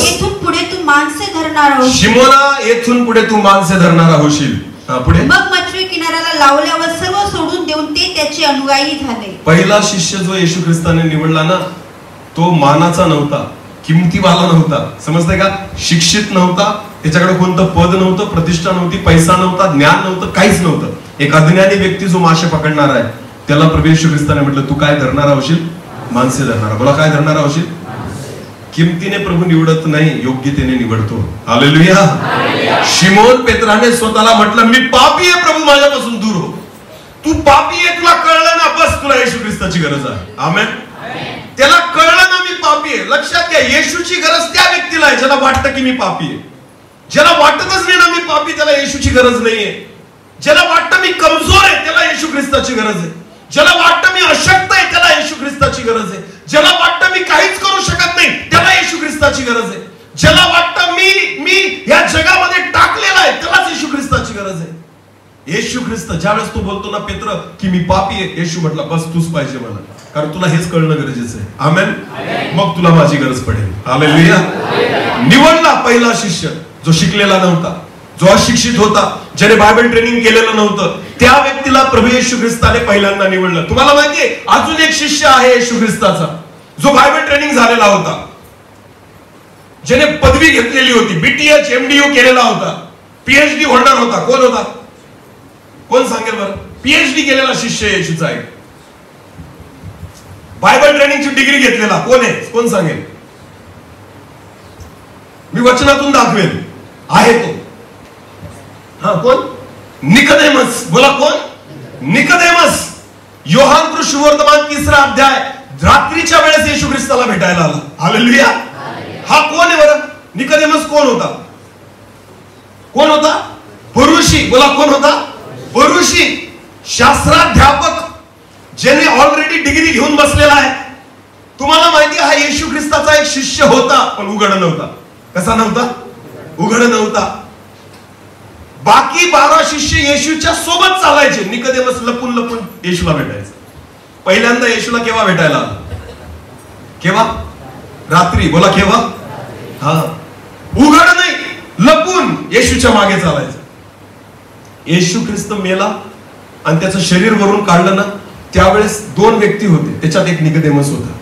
येथून पुढे तू माणसे धरणार होशील.
शिमोना, येथून पुढे तू माणसे धरणारा होशील. पुढे
मग मच्छी किनाऱ्याला लावल्यावर सर्व सोडून देऊन ते त्याचे अनुयायी झाले.
पहिला शिष्य जो येशू ख्रिस्ताने निवडला ना, तो मानाचा नव्हता, किमतीवाला नव्हता. समजतंय का? शिक्षित नव्हता, त्याच्याकडे कोणतं पद नव्हतं, प्रतिष्ठा नव्हती, पैसा नव्हता, ज्ञान नव्हतं, काहीच नव्हतं. एक अज्ञानी व्यक्ती जो मासे पकडणार आहे त्याला प्रभू येशू ख्रिस्ताने म्हटलं, तू काय धरणार होशील? माणसे धरणार. बोला, काय धरणार होशील? किमतीने प्रभू निवडत नाही, योग्यतेने निवडतो. हालेलुया. शिमोन पेत्राने स्वतःला म्हटलं, मी पापी आहे प्रभू, माझ्यापासून दूर हो. तू पापी आहे, तुला कळलं ना, बस तुला येशू ख्रिस्ताची गरज आहे. आमेन. त्याला कळलं ना मी पापी आहे. लक्षात घ्या, येशूची गरज त्या व्यक्तीला आहे ज्याला वाटतं की मी पापी आहे. ज्याला वाटतच नाही ना मी पापी, त्याला येशूची गरज नाहीये. ज्याला वाटतं मी कमजोर आहे, त्याला येशू ख्रिस्ताची गरज आहे. ज्याला वाटतं मी अशक्त आहे, त्याला येशू ख्रिस्ताची गरज आहे. ज्याला वाटतं मी काहीच करू शकत नाही, त्याला येशू ख्रिस्ताची गरज आहे. ज्याला वाटतं मी या जगामध्ये टाकलेला आहे, त्यालाच येशू ख्रिस्ताची गरज आहे. येशू ख्रिस्त ज्यावेळेस तो बोलतो ना पेत्र की मी पापी आहे, येशू म्हटला, बस तूच पाहिजे मला, कारण तुला हेच कळणं गरजेचं आहे. आमेन. मग तुला माझी गरज पडेल. हालेलुया. निवडला पहिला शिष्य जो शिकलेला नव्हता, जो अशिक्षित होता, ज्याने बायबल ट्रेनिंग केलेलं नव्हतं, त्या व्यक्तीला प्रभू येशू ख्रिस्ताने पहिल्यांदा निवडलं. तुम्हाला माहितीये अजून एक शिष्य आहे येशू ख्रिस्ताचा, जो बायबल ट्रेनिंग झालेला होता, ज्याने पदवी घेतलेली होती, बीटीएच MDU केलेला होता, PhD होल्डर होता. कोण होता? कोण सांगेल बरं? PhD केलेला शिष्य येशूचा आहे. बायबल ट्रेनिंगची डिग्री घेतलेला कोण आहे? कोण सांगेल? मी वचनातून दाखवेल. आहे तो. हा, कोण? निकोदेमस. बोला, कोण? निकोदेमस. योहान सुवर्तमान 3रा अध्याय, रात्रीच्या वेळेस येशू ख्रिस्ताला भेटायला आला. हालेलुया. हा कोण आहे बरं? निकोदेमस कोण होता? कोण होता? फरुशी. बोला, कोण होता? फरुशी. शास्त्राध्यापक, ज्याने ऑलरेडी डिग्री घेऊन बसलेला आहे. तुम्हाला माहिती आहे, हा येशू ख्रिस्ताचा एक शिष्य होता, पण उघड नव्हता. कसा नव्हता? उघड नव्हता. बाकी 12 शिष्य येशूच्या सोबत चालायचे. निकोदेमस लपून लपून येशूला भेटायचं. पहिल्यांदा येशूला केव्हा भेटायला आला? केव्हा? रात्री. बोला, केव्हा? हा, उघड नाही, लपून येशूच्या मागे चालायचं. येशू ख्रिस्त मेला आणि त्याचं शरीर वरून काढलं ना, त्यावेळेस 2 व्यक्ती होते, त्याच्यात एक निकोदेमस होता,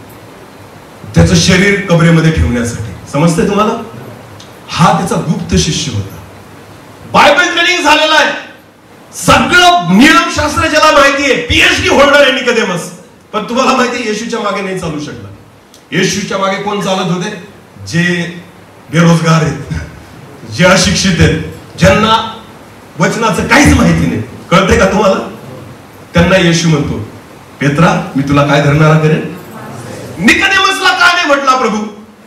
त्याचं शरीर कबरेमध्ये ठेवण्यासाठी. समजतंय तुम्हाला? हा त्याचा गुप्त शिष्य होता. बायबल ट्रेनिंग झालेला आहे, सगळं नियमशास्त्र ज्याला माहितीये, PhD होल्डर आहे निकोदेमस. पण तुम्हाला माहितीये येशूच्या मागे नाही चालू शकला. येशूच्या मागे कोण चालत होते? जे बेरोजगार आहेत, जे अशिक्षित आहेत, ज्यांना वचनाचं काहीच माहिती नाही. कळतंय का तुम्हाला? त्यांना येशू म्हणतो, पेत्रा, मी तुला काय धरणारा करेन? निकोदेमसला का नाही म्हटला प्रभू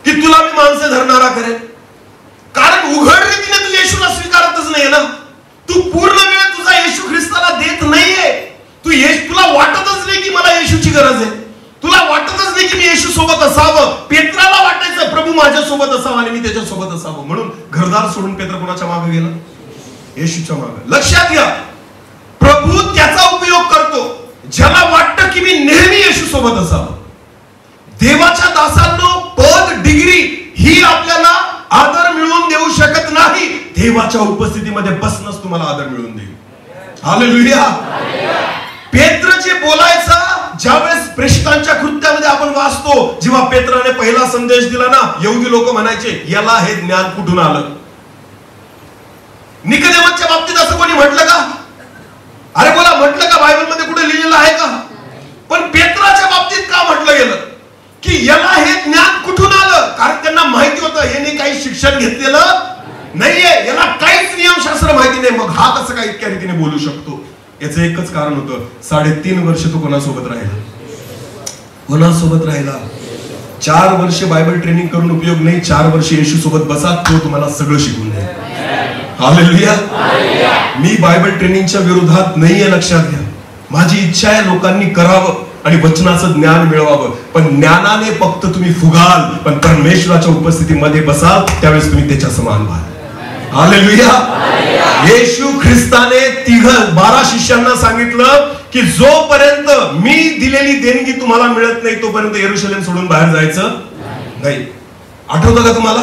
की तुला मी माणसे धरणारा करेन? कारण उघड रीतीने तू येशूला स्वीकारतच नाहीये ना. तू पूर्ण वेळ तुझा येशू ख्रिस्ताला देत नाहीये. तुला वाटतच नाही की मला येशूची गरज आहे. तुला वाटतच नाही की मी येशू सोबत असावं. पेत्राला वाटायचं प्रभू माझ्या सोबत असावं आणि मी त्याच्या सोबत असावं. म्हणून घरदार सोडून पेत्र कोणाच्या मागे गेला? येशूच्या मागे. लक्षात घ्या, प्रभू त्याचा उपयोग करतो ज्याला वाटतं की मी नेहमी येशू सोबत असावं. देवाच्या दासांनो, पद, डिग्री ही आपल्याला आदर मिळवून देऊ शकत नाही. देवाच्या उपस्थितीमध्ये बसणंच तुम्हाला आदर मिळवून देईल. हालेलुया. पेत्र जे बोलायचा, ज्यावेळेस प्रेषितांच्या कृत्यामध्ये आपण वाचतो, जेव्हा पेत्राने पहिला संदेश दिला ना, यहुदी लोक म्हणायचे याला हे ज्ञान कुठून आलं? निकोदेमसच्या बाबतीत असं कोणी म्हटलं का? अरे बोला, म्हटलं का? बायबल मध्ये कुठे लिहिलेलं आहे का? पण पेत्राच्या बाबतीत का म्हटलं गेलं की याला हे ज्ञान कुठून आलं? कारण त्यांना माहिती होतं याने काही शिक्षण घेतलेलं नाहीये, याला काहीच नियमशास्त्र माहिती नाही. मग हा कसं काय इतक्या रीतीने बोलू शकतो? याचं एकच कारण होतं, 3.5 वर्ष तो कोणासोबत राहिला? कोणासोबत राहिला? 4 वर्ष बायबल ट्रेनिंग करून उपयोग नाही. 4 वर्ष येशू सोबत बसा, तो तुम्हाला सगळं शिकून देईल. हालेलुया. मी बायबल ट्रेनिंगच्या विरोधात नाहीये, लक्षात घ्या. माझी इच्छा आहे लोकांनी करावं आणि वचनाचं ज्ञान मिळवावं. पण ज्ञानाने फक्त तुम्ही फुगाल, पण परमेश्वराच्या उपस्थितीमध्ये बसाल, त्यावेळेस तुम्ही त्याच्या समान व्हाल. हालेलुया. येशू ख्रिस्ताने 12 शिष्यांना सांगितलं की जोपर्यंत मी दिलेली देणगी तुम्हाला मिळत नाही, तोपर्यंत यरूशलेम सोडून बाहेर जायचं नाही. आठवतं का तुम्हाला?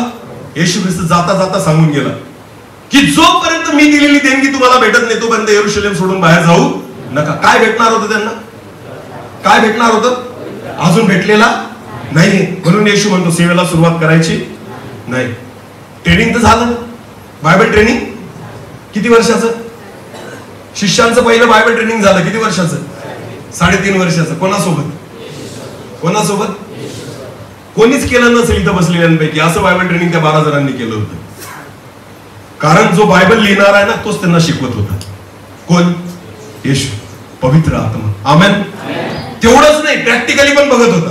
येशू ख्रिस्त जाता जाता सांगून गेला की जोपर्यंत मी दिलेली देणगी तुम्हाला भेटत नाही तोपर्यंत यरूशलेम सोडून बाहेर जाऊ नका. काय भेटणार होतं त्यांना? काय भेटणार होतं? अजून भेटलेला नाही. म्हणून येशू म्हणतो सेवेला सुरुवात करायची नाही. ट्रेनिंग तर झालं. बायबल ट्रेनिंग किती वर्षाचं? शिष्यांचं पहिलं बायबल ट्रेनिंग झालं किती वर्षाचं? 3.5 वर्षाचं. कोणासोबत? कोणासोबत? कोणीच केलं नसेल इथं बसलेल्यांपैकी असं बायबल ट्रेनिंग त्या 12 जणांनी केलं होतं. कारण जो बायबल लिहिणार आहे ना तोच त्यांना शिकवत होता. कोण? येशू, पवित्र आत्मा. आमेन. तेवढंच नाही, प्रॅक्टिकली पण बघत होता.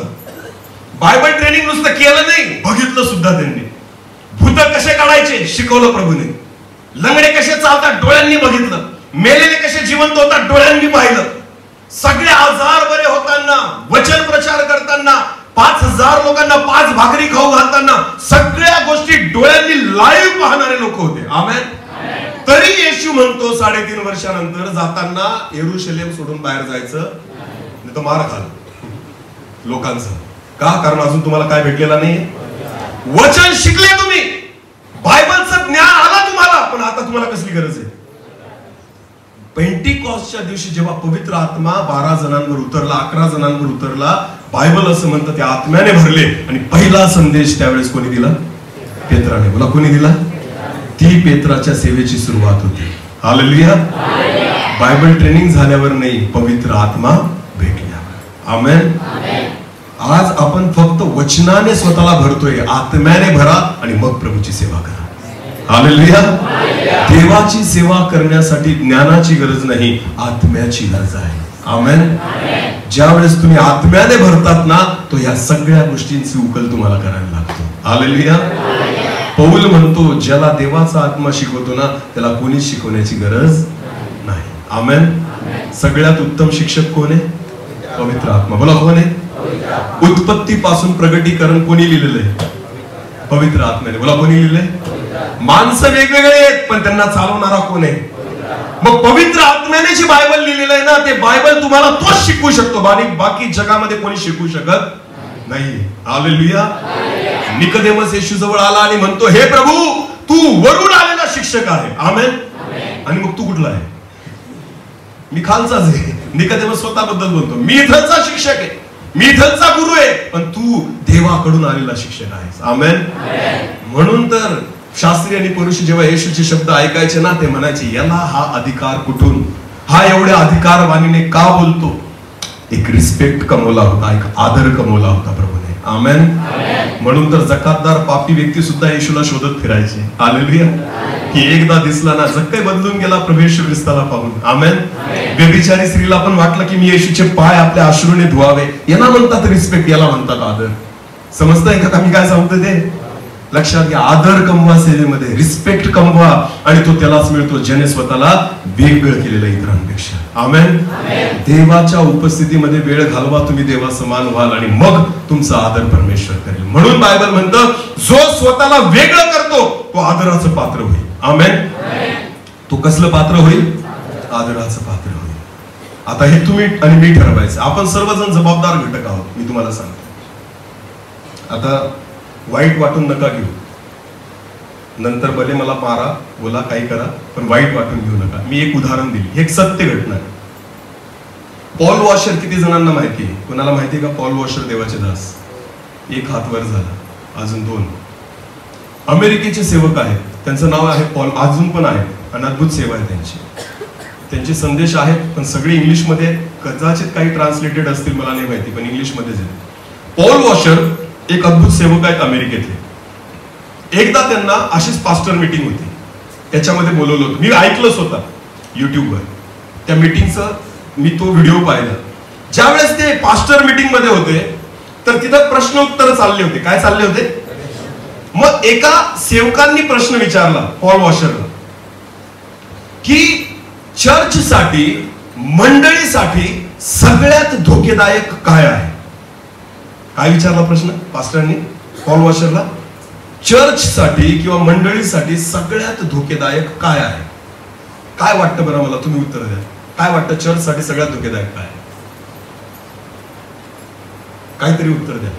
बायबल ट्रेनिंग नुसतं केलं नाही, बघितलं सुद्धा त्यांनी. भूत कसे काढायचे शिकवलं प्रभूने. लंगडे कसे चालतात डोळ्यांनी बघितलं. मेलेले कसे जिवंत होतात डोळ्यांनी पाहिलं. सगळे आजार बरे होताना, वचन प्रचार करताना, 5,000 लोकांना 5 भाकरी खाऊ घालताना सगळ्या गोष्टी डोळ्यांनी लाईव्ह पाहणारे लोक होते. आमेन. तरी येशू म्हणतो 3.5 वर्षानंतर जाताना यरूशलेम सोडून बाहेर जायचं नाही तर मार खाल लोकांचं. का? कारण अजून तुम्हाला काय भेटलेला नाही. वचन शिकले तुम्ही, बायबलचं ज्ञान आला तुम्हाला, पण आता तुम्हाला कसली गरज आहे? पेंटिकॉस्टच्या दिवशी जेव्हा पवित्र आत्मा 12 जणांवर उतरला, 11 जणांवर उतरला, बायबल असं म्हणतं त्या आत्म्याने भरले आणि पहिला संदेश त्यावेळेस कोणी दिला? पेत्राने. बोला, कोणी दिला? ती पेत्राच्या सेवेची सुरुवात होती. हालेलुया. बायबल ट्रेनिंग झाल्यावर नाही, पवित्र आत्मा भेटल्यावर. आमेन. आज आपण फक्त वचनाने स्वतःला भरतोय, आत्म्याने भरा आणि मग प्रभूची सेवा करा. हालेलुया. देवाची सेवा करण्यासाठी ज्ञानाची गरज नाही, आत्म्याची गरज आहे. आमेन. ज्या वेळेस तुम्ही आत्म्याने भरतात ना तो या सगळ्या गोष्टींची उकल तुम्हाला करायला लागतो. हालेलुया. पौल म्हणतो ज्याला देवाचा आत्मा शिकवतो ना त्याला कोणीच शिकवण्याची गरज नाही. आमेन. सगळ्यात उत्तम शिक्षक कोण आहे? पवित्र आत्मा. बोला, कोण आहे? उत्पत्ती पासून प्रगटीकरण कोणी लिहिलेलं आहे? पवित्र आत्म्याने. बोला, कोणी लिहिलंय? माणसं वेगवेगळे आहेत पण त्यांना चालवणारा कोण आहे? मग पवित्र आत्म्याने जी बायबल लिहिलेलं आहे ना ते बायबल तुम्हाला तोच शिकवू शकतो. बाकी जगामध्ये कोणी शिकवू शकत नाही. हालेलुया. निकोदेमस येशू जवळ आला आणि म्हणतो, हे प्रभू तू वरून आलेला शिक्षक आहे. आमेन. आणि मग तू कुठला आहे? मी खालचाच आहे. निकोदेमस स्वतःबद्दल बोलतो, मी इथलचा शिक्षक आहे, मी इथलचा गुरु आहे, पण तू देवाकडून आलेला शिक्षक आहेस. आमेन. म्हणून तर शास्त्री आणि पुरुष जेव्हा येशूचे शब्द ऐकायचे ना ते म्हणायचे, याला हा अधिकार कुठून? हा एवढ्या अधिकारवाणीने का बोलतो? एक रिस्पेक्ट कमवला होता, एक आदर कमवला होता प्रभूने. आमेन. म्हणून तर जकातदार पापी व्यक्ती सुद्धा येशूला शोधत फिरायचे. हालेलुया. की एकदा दिसला ना जग बदलून गेला प्रभू येशू ख्रिस्ताला पाहून. आमेन. व्यभिचारी स्त्रीला पण वाटलं की मी येशूचे पाय आपल्या अश्रूने धुवावे. याला म्हणतात रिस्पेक्ट, याला म्हणतात आदर. समजताय का मी काय सांगतो ते? लक्षात घ्या. आदर कमवा सेवेमध्ये, रिस्पेक्ट कमवा आणि तो त्यालाच मिळतो ज्याने स्वतःला वेगळं केलेलं इतरांपेक्षा. आमेन. देवाच्या उपस्थितीमध्ये वेळ घालवा, तुम्ही देवा समान व्हाल आणि मग तुमचा आदर परमेश्वर करेल. म्हणून बायबल म्हणतं जो स्वतःला वेगळं करतो तो आदराचं पात्र होईल. आमेन. तो कसलं पात्र होईल? आदराचं पात्र होईल. आता हे तुम्ही आणि मी ठरवायचं. आपण सर्वजण जबाबदार घटक आहोत. मी तुम्हाला सांगतो. आता वाईट वाटून नका घेऊ. नंतर भले मला मारा, बोला, काही करा, पण वाईट वाटून घेऊ नका. मी एक उदाहरण दिली, एक सत्य घटना आहे. पॉल वॉशर किती जणांना माहिती आहे? कोणाला माहिती आहे का पॉल वॉशर देवाचे दास? एक हात वर झाला, अजून 2. अमेरिकेचे सेवक आहेत, त्यांचं नाव आहे पॉल, अजून पण आहे आणि अद्भुत सेवा आहे त्यांची. त्यांचे संदेश आहेत पण सगळे इंग्लिशमध्ये, कदाचित काही ट्रान्सलेटेड असतील मला नाही माहिती, पण इंग्लिशमध्येच आहेत. पॉल वॉशर एक अद्भुत सेवक आहेत अमेरिकेतले. एकदा त्यांना अशीच पास्टर मीटिंग होती, त्याच्यामध्ये बोलवलं होतं. मी ऐकलं स्वतः युट्यूबवर. त्या मीटिंगचं मी तो व्हिडिओ पाहिला. ज्यावेळेस ते पास्टर मीटिंग मध्ये होते तर तिथं प्रश्न उत्तर चालले होते. काय चालले होते? मग एका सेवकांनी प्रश्न विचारला पॉल वॉशरला की चर्चसाठी, मंडळीसाठी सगळ्यात धोकेदायक काय आहे? काय विचारला प्रश्न पास्टरनी पॉल वॉशरला? चर्चसाठी किंवा मंडळीसाठी सगळ्यात धोकेदायक काय आहे? काय वाटतं बरं मला? तुम्ही उत्तर द्या. काय वाटतं चर्चसाठी सगळ्यात धोकेदायक काय? काहीतरी उत्तर द्या.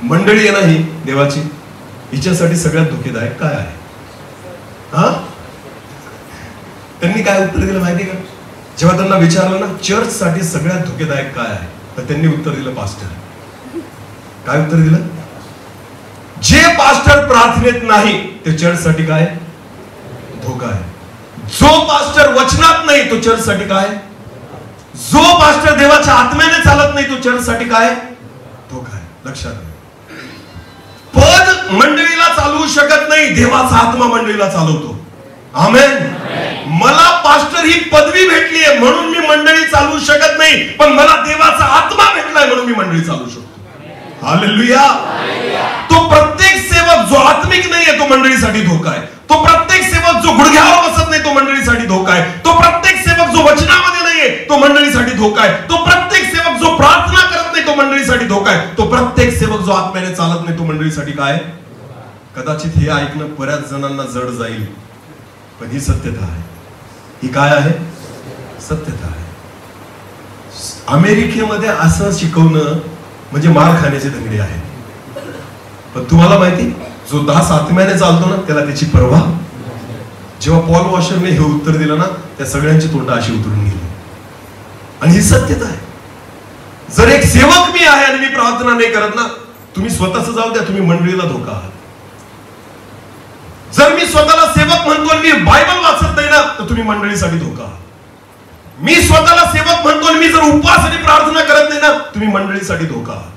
मंडळी आहे ना ही देवाची, हिच्यासाठी सगळ्यात धोकेदायक काय आहे? हा? त्यांनी काय उत्तर दिलं माहिती का? जेव्हा त्यांना विचारलं ना चर्च साठी सगळ्यात धोकेदायक काय आहे, तर त्यांनी उत्तर दिलं पास्टर. काय उत्तर दिलं? जे पास्टर प्रार्थनेत नाही ते चर्च साठी काय धोका आहे. जो पास्टर वचनात नाही तो चर्च साठी काय, जो पास्टर देवाच्या आत्म्याने चालत नाही तो चर्च साठी काय धोका आहे. लक्षात घ्या. पद मंडळीला चालवू शकत नाही, देवाचा आत्मा मंडळीला चालवतो. आमेन. मला पास्टर ही पदवी भेटली आहे म्हणून मी मंडळी चालवू शकत नाही, पण मला देवाचा आत्मा भेटलाय म्हणून मी मंडळी चालवू शकतो. हालेलुया. तो प्रत्येक सेवक जो आत्मिक नाहीये तो मंडळीसाठी धोका आहे. तो प्रत्येक सेवक जो गुडघ्यावर बसत नाही तो मंडळीसाठी धोका आहे. तो प्रत्येक सेवक जो वचनामध्ये नाहीये तो मंडळीसाठी धोका आहे. तो प्रत्येक सेवक जो प्रार्थना करत नाही तो मंडळीसाठी धोका आहे. तो प्रत्येक सेवक जो आत्म्याने चालत नाही तो मंडळीसाठी काय. कदाचित हे ऐकणं बऱ्याच जणांना जड जाईल, पण ही सत्यता आहे. ही काय आहे? सत्यता आहे. अमेरिकेमध्ये असं शिकवणं म्हणजे मार खाण्याचे दंगली आहे. पण तुम्हाला माहिती, जो दास आत्म्याने चालतो ना त्याला त्याची पर्वा. जेव्हा पॉल वॉशरने हे उत्तर दिलं ना त्या सगळ्यांची तोंड अशी उतरून गेली. आणि ही सत्यता आहे. जर एक सेवक मी आहे आणि मी प्रार्थना नाही करत ना, तुम्ही स्वतःच जाऊ द्या, तुम्ही मंडळीला धोका आहात. जर मी स्वतःला सेवक म्हणतो मी बायबल वाचत नाही ना तर तुम्ही मंडळीसाठी धोका आहात. मी स्वतःला सेवक म्हणतो मी जर उपवास आणि प्रार्थना करत नाही ना तुम्ही मंडळीसाठी धोका आहात.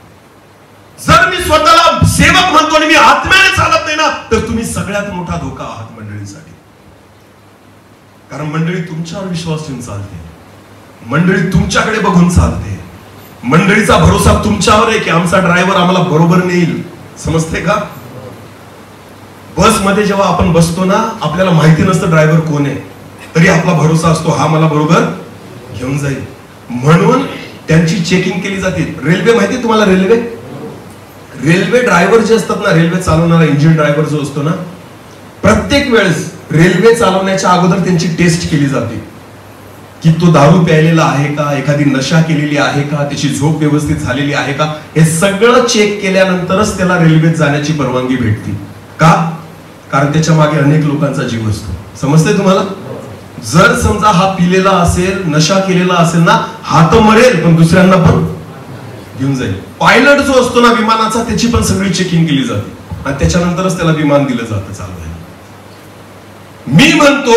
जर मी स्वतःला सेवक म्हणतो आणि मी आत्म्याने चालत नाही ना तर तुम्ही सगळ्यात मोठा धोका आहात मंडळीसाठी. कारण मंडळी तुमच्यावर विश्वास ठेवून चालते, मंडळी तुमच्याकडे बघून चालते, मंडळीचा भरोसा तुमच्यावर आहे की आमचा ड्रायव्हर आम्हाला बरोबर नेईल. समजते का? बसमध्ये जेव्हा आपण बसतो ना आपल्याला माहिती नसतं ड्रायव्हर कोण आहे, तरी आपला भरोसा असतो हा मला बरोबर घेऊन जाईल. म्हणून त्यांची चेकिंग केली जाते. रेल्वे माहिती तुम्हाला? रेल्वे ड्रायव्हर जे असतात ना, रेल्वे चालवणारा इंजिन ड्रायव्हर जो असतो ना, प्रत्येक वेळेस रेल्वे चालवण्याच्या अगोदर त्यांची टेस्ट केली जाते की तो दारू प्यायलेला आहे का, एखादी नशा केलेली आहे का, त्याची झोप व्यवस्थित झालेली आहे का, हे सगळं चेक केल्यानंतरच त्याला रेल्वेत जाण्याची परवानगी भेटते. का? कारण त्याच्या मागे अनेक लोकांचा जीव असतो. समजते तुम्हाला? जर समजा हा पिलेला असेल, नशा केलेला असेल ना, हा तर मरेल पण दुसऱ्यांना पण घेऊन जाईल. पायलट जो असतो ना विमानाचा त्याची पण सगळी चेकिंग केली जाते आणि त्याच्यानंतरच त्याला विमान दिलं जातं चालवायला. मी म्हणतो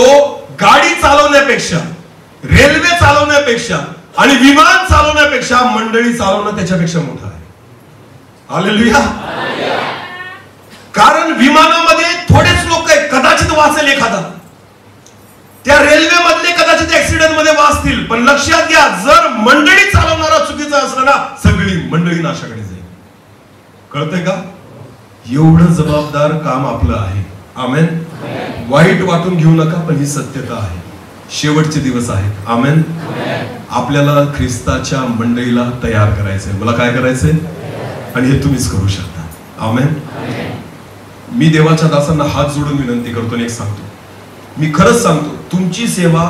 गाडी चालवण्यापेक्षा, रेल्वे चालवण्यापेक्षा आणि विमान चालवण्यापेक्षा मंडळी चालवणं त्याच्यापेक्षा मोठं आहे. हालेलुया. कारण विमानामध्ये थोडेच लोक आहेत, कदाचित वाचेल एखादा, त्या रेल्वे मधले कदाचित ऍक्सिडेंट मध्ये वाचतील, पण लक्षात घ्या जर मंडळी चालवणारा चुकीचा असला ना सगळी मंडळी नाशाकडे जाईल. कळतंय का? एवढं जबाबदार काम आपलं आहे. आमेन. वाईट वाटून घेऊ नका, पण ही सत्यता आहे. शेवटचे दिवस आहेत. आमेन. आपल्याला ख्रिस्ताच्या मंडळीला तयार करायचंय. मला काय करायचंय? आणि हे तुम्हीच करू शकता. आमेन. मी देवाच्या दासांना हात जोडून विनंती करतो आणि एक सांगतो, मी खरंच सांगतो तुमची सेवा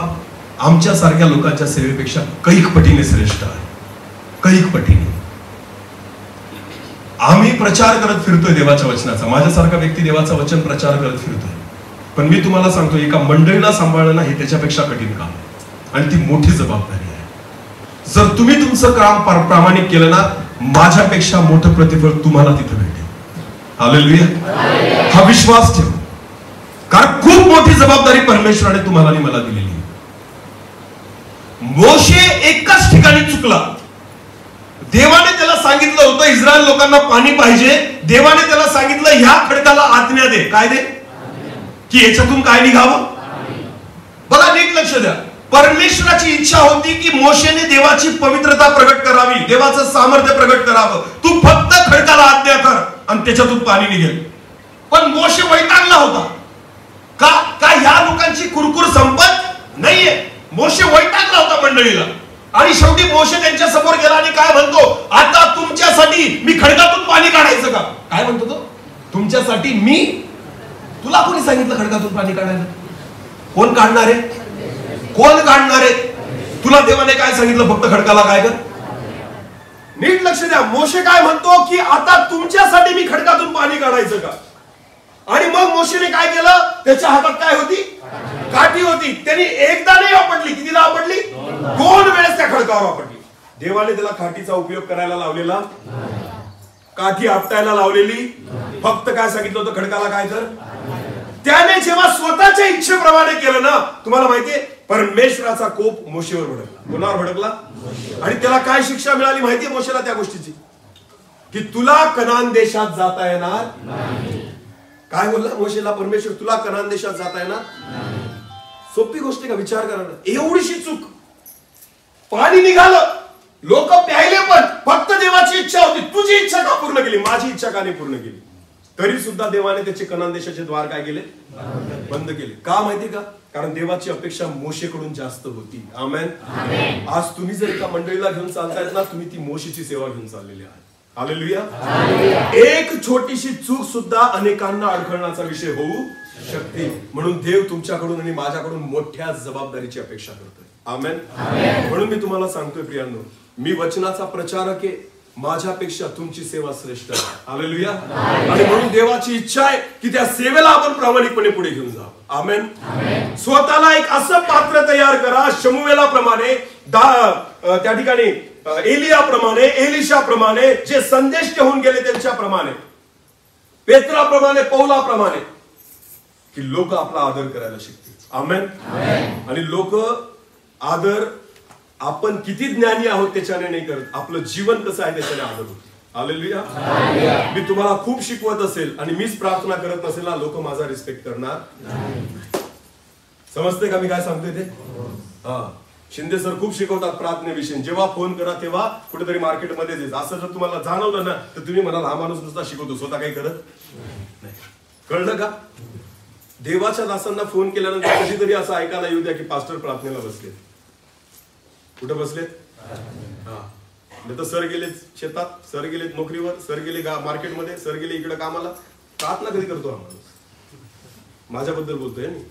आमच्या सारख्या लोकांच्या सेवेपेक्षा कैक पटीने श्रेष्ठ आहे. कैक पटीने. आम्ही प्रचार करत फिरतोय देवाच्या वचनाचा, माझ्यासारखा व्यक्ती देवाचं वचन प्रचार करत फिरतोय, पण मी तुम्हाला सांगतो एका मंडळीला सांभाळणं हे त्याच्यापेक्षा कठीण काम आहे आणि ती मोठी जबाबदारी आहे. जर तुम्ही तुमचं काम प्रामाणिक केलं ना माझ्यापेक्षा मोठं प्रतिफळ तुम्हाला तिथे भेटेल. हालेलुया. हा विश्वास ठेव, कारण खूप मोठी जबाबदारी परमेश्वराने तुम्हाला आणि मला दिलेली. मोशे एकाच ठिकाणी चुकला. देवाने त्याला सांगितलं होतं इस्रायल लोकांना पाणी पाहिजे, देवाने त्याला सांगितलं ह्या खडकाला आज्ञा दे. काय दे? की याच्यातून काय निघावं. बघा नीट लक्ष द्या. परमेश्वराची इच्छा होती की मोशेने देवाची पवित्रता प्रगट करावी, देवाचं सामर्थ्य प्रगट करावं. तू फक्त खडकाला आज्ञा कर आणि त्याच्यातून पाणी निघेल. पण मोशे वैतागला होता. का ह्या लोकांची कुरकुर संपत नाहीये. मोशे वैतागला होता मंडळीला. आणि शेवटी मोशे त्यांच्या समोर गेला आणि काय म्हणतो, आता तुमच्यासाठी मी खडकातून पाणी काढायचं का? काय म्हणतो तो? तुमच्यासाठी मी? तुला कोणी सांगितलं खडकातून पाणी काढायला? कोण काढणार आहे? कोण काढणार आहे? तुला देवाने काय सांगितलं? फक्त खडकाला काय कर. नीट लक्ष द्या. मोशे काय म्हणतो की आता तुमच्यासाठी मी खडकातून पाणी काढायचं का?
आणि मग मोशेने काय केलं, त्याच्या हातात काय होती, काठी होती. त्यांनी एकदा नाही वापरली, कितीदा वापरली, 2 वेळेस त्या खडकावर वापरली. देवाने त्याला काठीचा उपयोग करायला लावलेला, काठी आपटायला लावलेली. फक्त काय सांगितलं होतं खडकाला, काय तर त्याने जेव्हा स्वतःच्या इच्छेप्रमाणे केलं ना, तुम्हाला माहितीये परमेश्वराचा कोप मोशेवर भडकला. कोणावर भडकला? आणि त्याला काय शिक्षा मिळाली माहितीये मोशेला त्या गोष्टीची, की तुला कनान देशात जाता येणार. काय बोलला मोशेला परमेश्वर, तुला कनान देशात जाता येणार. सोपी गोष्ट का, विचार करा ना. एवढीशी चूक, पाणी निघालं, लोक प्यायले, पण फक्त देवाची इच्छा होती. तुझी इच्छा का पूर्ण केली, माझी इच्छा का नाही पूर्ण केली. तरी सुद्धा देवाने त्याचे कनान देशाचे द्वार काय केले, बंद केले. का माहिती का, कारण देवाची अपेक्षा मोशेकडून जास्त होती. आमेन. आज तुम्ही जर एका मंडळीला घेऊन चालतायत ना, तुम्ही ती मोशेची सेवा घेऊन चाललेली आहात. हालेलुया. एक छोटीशी चूक सुद्धा अनेकांना अडखळण्याचा विषय होऊ शकते. म्हणून देव तुमच्याकडून आणि माझ्याकडून मोठ्या जबाबदारीची अपेक्षा करतोय. आमेन. म्हणून मी तुम्हाला सांगतोय प्रियांनो, मी वचनाचा प्रचारक आहे, माझ्यापेक्षा तुमची सेवा श्रेष्ठ आहे. हालेलुया. आणि म्हणून देवाची इच्छा आहे की त्या सेवेला आपण प्रामाणिकपणे पुढे घेऊन जावं. आमेन. स्वतःला एक असं पात्र तयार करा, शमूएलाप्रमाणे, त्या ठिकाणी एलियाप्रमाणे, एलिशाप्रमाणे, जे संदेश घेऊन गेले त्यांच्याप्रमाणे, पेत्राप्रमाणे, पौलाप्रमाणे, की लोक आपला आदर करायला शिकतील. आमेन. आणि लोक आदर आपण किती ज्ञानी आहोत त्याच्याने नाही करत, आपलं जीवन कसं आहे त्याच्याने आदर होतो. हालेलुया. मी तुम्हाला खूप शिकवत असेल आणि मीच प्रार्थना करत नसेल ना, लोक माझा रिस्पेक्ट करणार. समजते का मी काय सांगतोय ते? हा, शिंदे सर खूप शिकवतात प्रार्थनेविषयी. जेव्हा फोन करा तेव्हा कुठेतरी मार्केटमध्ये जायचं. असं जर तुम्हाला जाणवलं ना, तर तुम्ही म्हणाल हा माणूस नुसता शिकवतो, स्वतः काही करत नाही. कळलं का? देवाच्या दासांना फोन केल्यानंतर कधीतरी असं ऐकायला येऊ द्या की पास्टर प्रार्थनेला बसले. कुठं बसलेत? हा, तर सर गेलेत शेतात, सर गेलेत नोकरीवर, सर गेले मार्केटमध्ये, सर गेले इकडे कामाला. प्रार्थना कधी करतो हा माणूस? माझ्याबद्दल बोलतोय मी.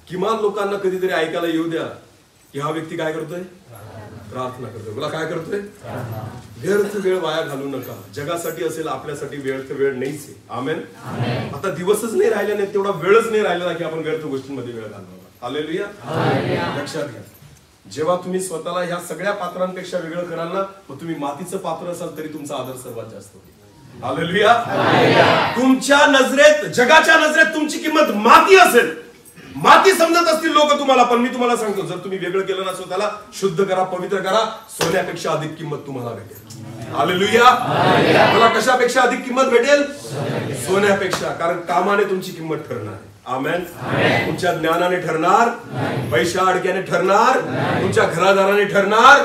किमान लोकांना कधीतरी ऐकायला येऊ द्या की हा व्यक्ती काय करतोय, प्रार्थना करतोय. मला काय करतोय? व्यर्थ वेळ वाया घालू नका. जगासाठी असेल, आपल्यासाठी व्यर्थ वेळ नाहीच आहे. आमेन. आता दिवसच नाही राहिले नाही, तेवढा वेळच नाही राहिलेला की आपण व्यर्थ गोष्टींमध्ये वेळ घालवावा. हालेलुया. लक्षात घ्या, जेव्हा तुम्ही स्वतःला ह्या सगळ्या पात्रांपेक्षा वेगळं कराल ना, मग तुम्ही मातीचं पात्र असाल तरी तुमचा आदर सर्वात जास्त होईल. हालेलुया. तुमच्या नजरेत, जगाच्या नजरेत तुमची किंमत माती असेल, माती समजत असतील लोक तुम्हाला, पण मी तुम्हाला सांगतो, जर तुम्ही वेगळं केलं ना, स्वतःला शुद्ध करा, पवित्र करा, सोन्यापेक्षा अधिक किंमत तुम्हाला भेटेल. हालेलुया. मला कशापेक्षा अधिक किंमत भेटेल? सोन्यापेक्षा. कारण कामाने तुमची किंमत ठरणार आहे. आमेन. तुमच्या ज्ञानाने ठरणार, पैशा अडक्याने ठरणार, तुमच्या घरादाराने ठरणार,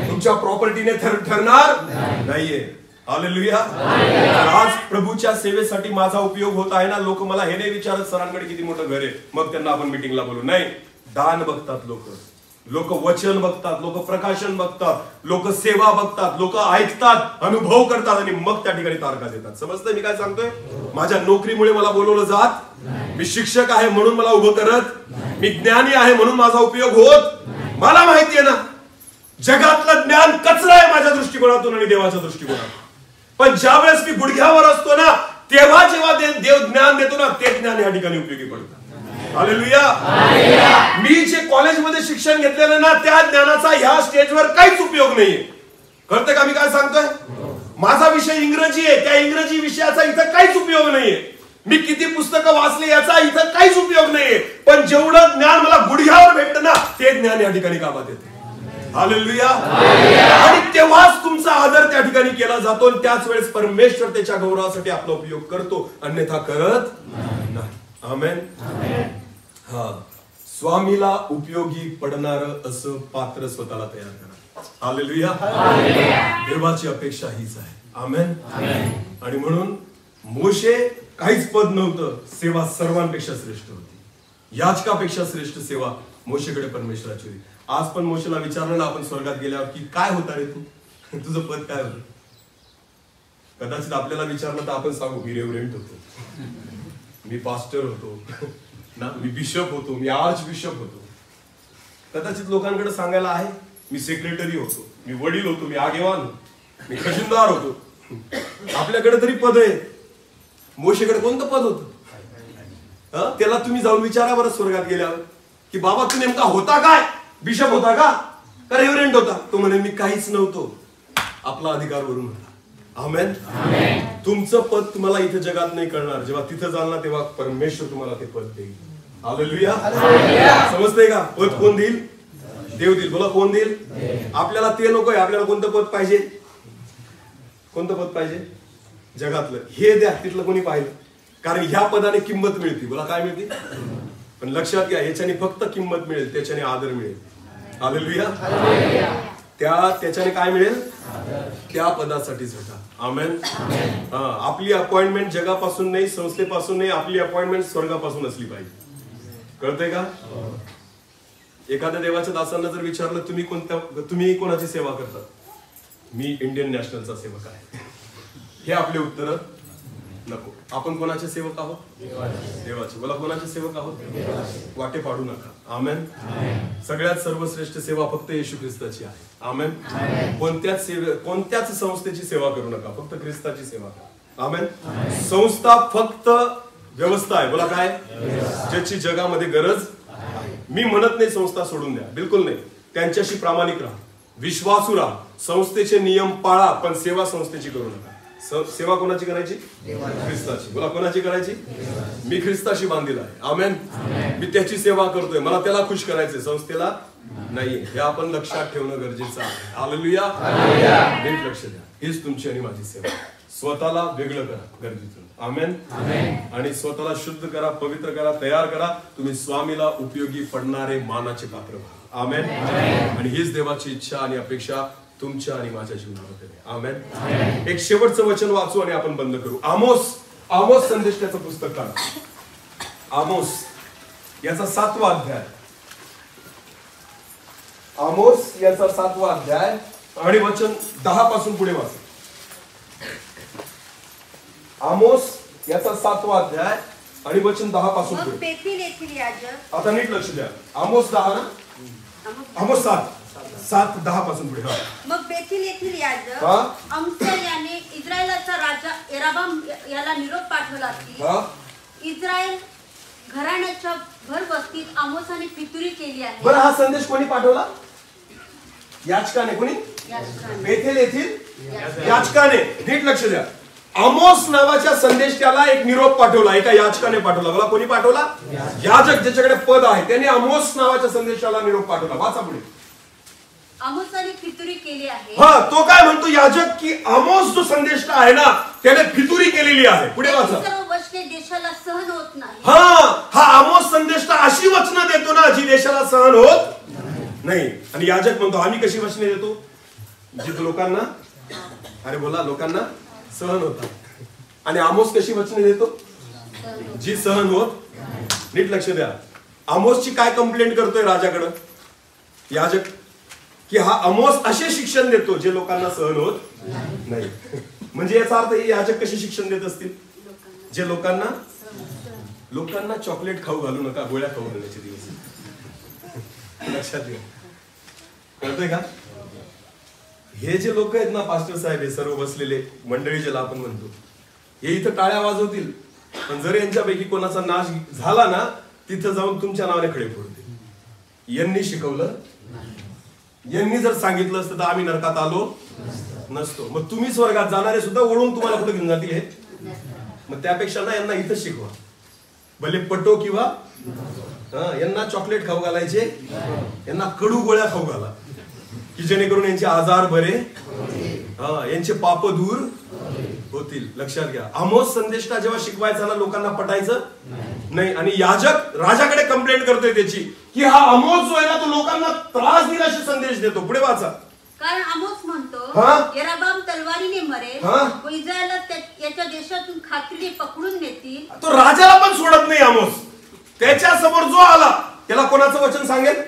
तुमच्या प्रॉपर्टीने ठरणार नाहीये. हालेलुया. आज प्रभूच्या सेवेसाठी माझा उपयोग होत आहे ना, लोक मला हे नाही विचारत सरांकडे किती मोठं घर आहे, मग त्यांना आपण मीटिंगला बोलू. नाही, दान बघतात लोक, लोक वचन बघतात, लोक प्रकाशन बघतात, लोक सेवा बघतात, लोक ऐकतात, अनुभव करतात आणि मग त्या ठिकाणी तारखा देतात. समजतंय मी काय सांगतोय? माझ्या नोकरीमुळे मला बोलवलं जात, मी शिक्षक आहे म्हणून मला उभं करत, मी ज्ञानी आहे म्हणून माझा उपयोग होत. मला माहितीये ना, जगातलं ज्ञान कचरा आहे माझ्या दृष्टिकोनातून आणि देवाच्या दृष्टिकोनातून. पण ज्या वेळेस मी गुडघ्यावर असतो ना, तेव्हा जेव्हा देव ज्ञान देतो ना, ते ज्ञान या ठिकाणी उपयोगी पडतं. हालेलुया. मी जे कॉलेजमध्ये शिक्षण घेतलेलं ना, त्या ज्ञानाचा ह्या स्टेजवर काहीच उपयोग नाहीये. कळतं का मी काय सांगतोय? माझा विषय इंग्रजी आहे, त्या इंग्रजी विषयाचा इथं काहीच उपयोग नाहीये. मी किती पुस्तकं वाचले याचा इथं काहीच उपयोग नाहीये. पण जेवढं ज्ञान मला गुडघ्यावर भेटतं ना, ते ज्ञान या ठिकाणी कामात येते. हालेलुया. आणि तेव्हाच तुमचा आदर त्या ठिकाणी केला जातो, आणि त्याच वेळेस परमेश्वर त्याच्या गौरवासाठी आपला उपयोग करतो, अन्यथा करत नाही. आमेन. हा, स्वामीला उपयोगी पडणार असं पात्र स्वतःला तयार करा. हालेलुया. देवाची अपेक्षा हीच आहे. आमेन. आणि म्हणून मोशे काहीच पद नव्हतं, सेवा सर्वांपेक्षा श्रेष्ठ होती. याचकापेक्षा श्रेष्ठ सेवा मोशेकडे परमेश्वराची होती. आज पण मोशेला विचारलं ना आपण स्वर्गात गेल्यावर की काय होता रे तू, तुझं पद काय होतं? कदाचित आपल्याला विचारलं तर आपण सांगू मी रेव्हरंट होतो, मी पास्टर होतो ना, मी बिशप होतो, मी आर्च बिशप होतो. कदाचित लोकांकडे सांगायला आहे मी सेक्रेटरी होतो, मी वडील होतो, मी आगेवान होतो, मी खजिनदार होतो. आपल्याकडे तरी पद आहे, मोशेकडे कोणतं पद होतं? त्याला तुम्ही जाऊन विचारा बरं स्वर्गात गेल्यावर की बाबा तू नेमका होता काय? बिशप होता का रेव्हरंड होता? तो म्हणे मी काहीच नव्हतो, आपला अधिकार वरून होता. आमेन. तुमचं पद तुम्हाला इथे जगात नाही कळणार, जेव्हा तिथं जाल ना तेव्हा परमेश्वर तुम्हाला ते पद देईल. हालेलुया. समजतंय का? पद कोण देईल? देव देईल. बोला कोण देईल? आपल्याला ते नकोय. आपल्याला कोणतं पद पाहिजे? कोणतं पद पाहिजे? जगातलं. हे द्या, तिथलं कोणी पाहिलं? कारण ह्या पदाने किंमत मिळते. बोला काय मिळते? पण लक्षात घ्या, याच्याने फक्त किंमत मिळेल, त्याच्याने आदर मिळेल. हालेलुया. त्याच्याने काय मिळेल? त्या पदासाठी झटा. आमेन. आपली अपॉइंटमेंट जगापासून नाही, संस्थेपासून नाही, आपली अपॉइंटमेंट स्वर्गापासून असली पाहिजे. कळतंय का? एखाद्या देवाच्या दासांना जर विचारलं तुम्ही कोणाची सेवा करतात? मी इंडियन नॅशनलचा सेवक आहे. हे आपले उत्तर नको. आपण कोणाचे सेवक आहोत? देवाचे. बोला कोणाचे सेवक आहोत? वाटे पाडू नका. आमेन. सगळ्यात सर्वश्रेष्ठ सेवा फक्त येशू ख्रिस्ताची आहे. आमेन. कोणत्याच संस्थेची सेवा करू नका, फक्त ख्रिस्ताची सेवा करा. आमेन. संस्था फक्त व्यवस्था आहे. बोला काय? ज्याची जगामध्ये गरज आहे. मी म्हणत नाही संस्था सोडून द्या, बिलकुल नाही. त्यांच्याशी प्रामाणिक राहा, विश्वासू राहा, संस्थेचे नियम पाळा, पण सेवा संस्थेची करू नका. सेवा कोणाची करायची? ख्रिस्ताची. बोला कोणाची करायची? मी ख्रिस्ताशी बांधील आहे. आमेन. मी त्याची सेवा करतोय, मला त्याला खुश करायचंय, संस्थेला नाही. हे आपण लक्षात ठेवणं गरजेचं आहे. हालेलुया. नीट लक्ष द्या. हीच तुमची आणि माझी सेवा. स्वतःला वेगळं करा गरजेचं. आमेन. आणि स्वतःला शुद्ध करा, पवित्र करा, तयार करा. तुम्ही स्वामीला उपयोगी पडणारे मानाचे पात्र व्हा. आमेन. आणि हीच देवाची इच्छा आणि अपेक्षा तुमच्या आणि माझ्या जीवनामध्ये. आमेन. एक शेवटचं वचन वाचू आणि आपण बंद करू. आमोस संदेशाचं पुस्तक काढा. आमोस याचा 7वा अध्याय. आमोस याचा 7वा अध्याय आणि वचन 10 पासून पुढे वाचा. आमोस याचा 7वा अध्याय आणि वचन 10 पासून पुढे.
बेथेल येथील याजक.
आता नीट लक्ष द्या. आमोस 10 ना? आमोस 7:10 पासून पुढे.
मग बेथेल येथील याजक अमस्या याने इस्रायलाचा राजा एराबाम याला निरोप पाठवला की इस्रायल घराण्याच्या भर वस्तीत आमोसाने फितुरी केली आहे.
बरं, हा संदेश कोणी पाठवला? याचकाने. कोणी? बेथेल येथील याचकाने. नीट लक्ष द्या. आमोस नावाच्या संदेशाला एक निरोप पाठवला, एका याचकाने पाठवला. मला कोणी पाठवला? याजक, ज्याच्याकडे पद आहे, त्याने आमोस नावाच्या संदेशाला निरोप पाठवला. वाचा पुढे.
आमोसाने फितुरी केली आहे.
तो काय म्हणतो याजक की आमोस जो संदेश आहे ना, त्याने फितुरी केलेली आहे. पुढे वाचा.
सर्व वचने देशाला सहन होत नाही.
हा आमोस संदेश अशी वचनं देतो ना जी देशाला सहन होत नाही. आणि याजक म्हणतो आम्ही कशी वचने देतो? जी लोकांना, अरे बोला, लोकांना सहन होतात. आणि आमोस कशी वचने देतो? जी सहन होत. नीट लक्ष द्या. आमोसची काय कंप्लेंट करतोय राजाकडं याजक? की हा आमोस असे शिक्षण देतो जे लोकांना सहन होत नाही. म्हणजे याचा अर्थ हे याजक कसे शिक्षण देत असतील? जे लोकांना चॉकलेट खाऊ घालू नका, गोळ्या खाऊ घालण्याचे दिवस. लक्षात घ्या. कळतंय का? हे जे लोक आहेत ना, पास्टर साहेब, हे सर्व बसलेले मंडळी ज्याला आपण म्हणतो, हे इथं टाळ्या वाजवतील, पण जर यांच्यापैकी कोणाचा नाश झाला ना, तिथं जाऊन तुमच्या नावाने खडे फोडतील. यांनी शिकवलं, यांनी जर सांगितलं असतं तर आम्ही नरकात आलो नसतो. मग तुम्ही स्वर्गात जाणारे सुद्धा ओढून तुम्हाला कुठे घेऊन जातील हे? मग त्यापेक्षा ना यांना इथं शिकवा, भले पटो किंवा यांना चॉकलेट खाऊ घालायचे, यांना कडू गोळ्या खाऊ घाला, की जेणेकरून यांचे आजार बरे, यांचे पाप दूर होतील. लक्षात घ्या. आमोस संदेशला जेव्हा शिकवायचा ना, लोकांना पटायचं नाही. आणि याजक राजाकडे कंप्लेंट करतोय त्याची की हा आमोस जो आहे ना, तो लोकांना त्रास देईल असे संदेश देतो. पुढे वाचा.
कारण आमोस म्हणतो यरोबाम तलवारीने मरेल व इस्रायला याच्या देशातून खात्रीने पकडून नेतील.
तो राजाला पण सोडत नाही आमोस. त्याच्या समोर जो आला त्याला कोणाचं वचन सांगेल?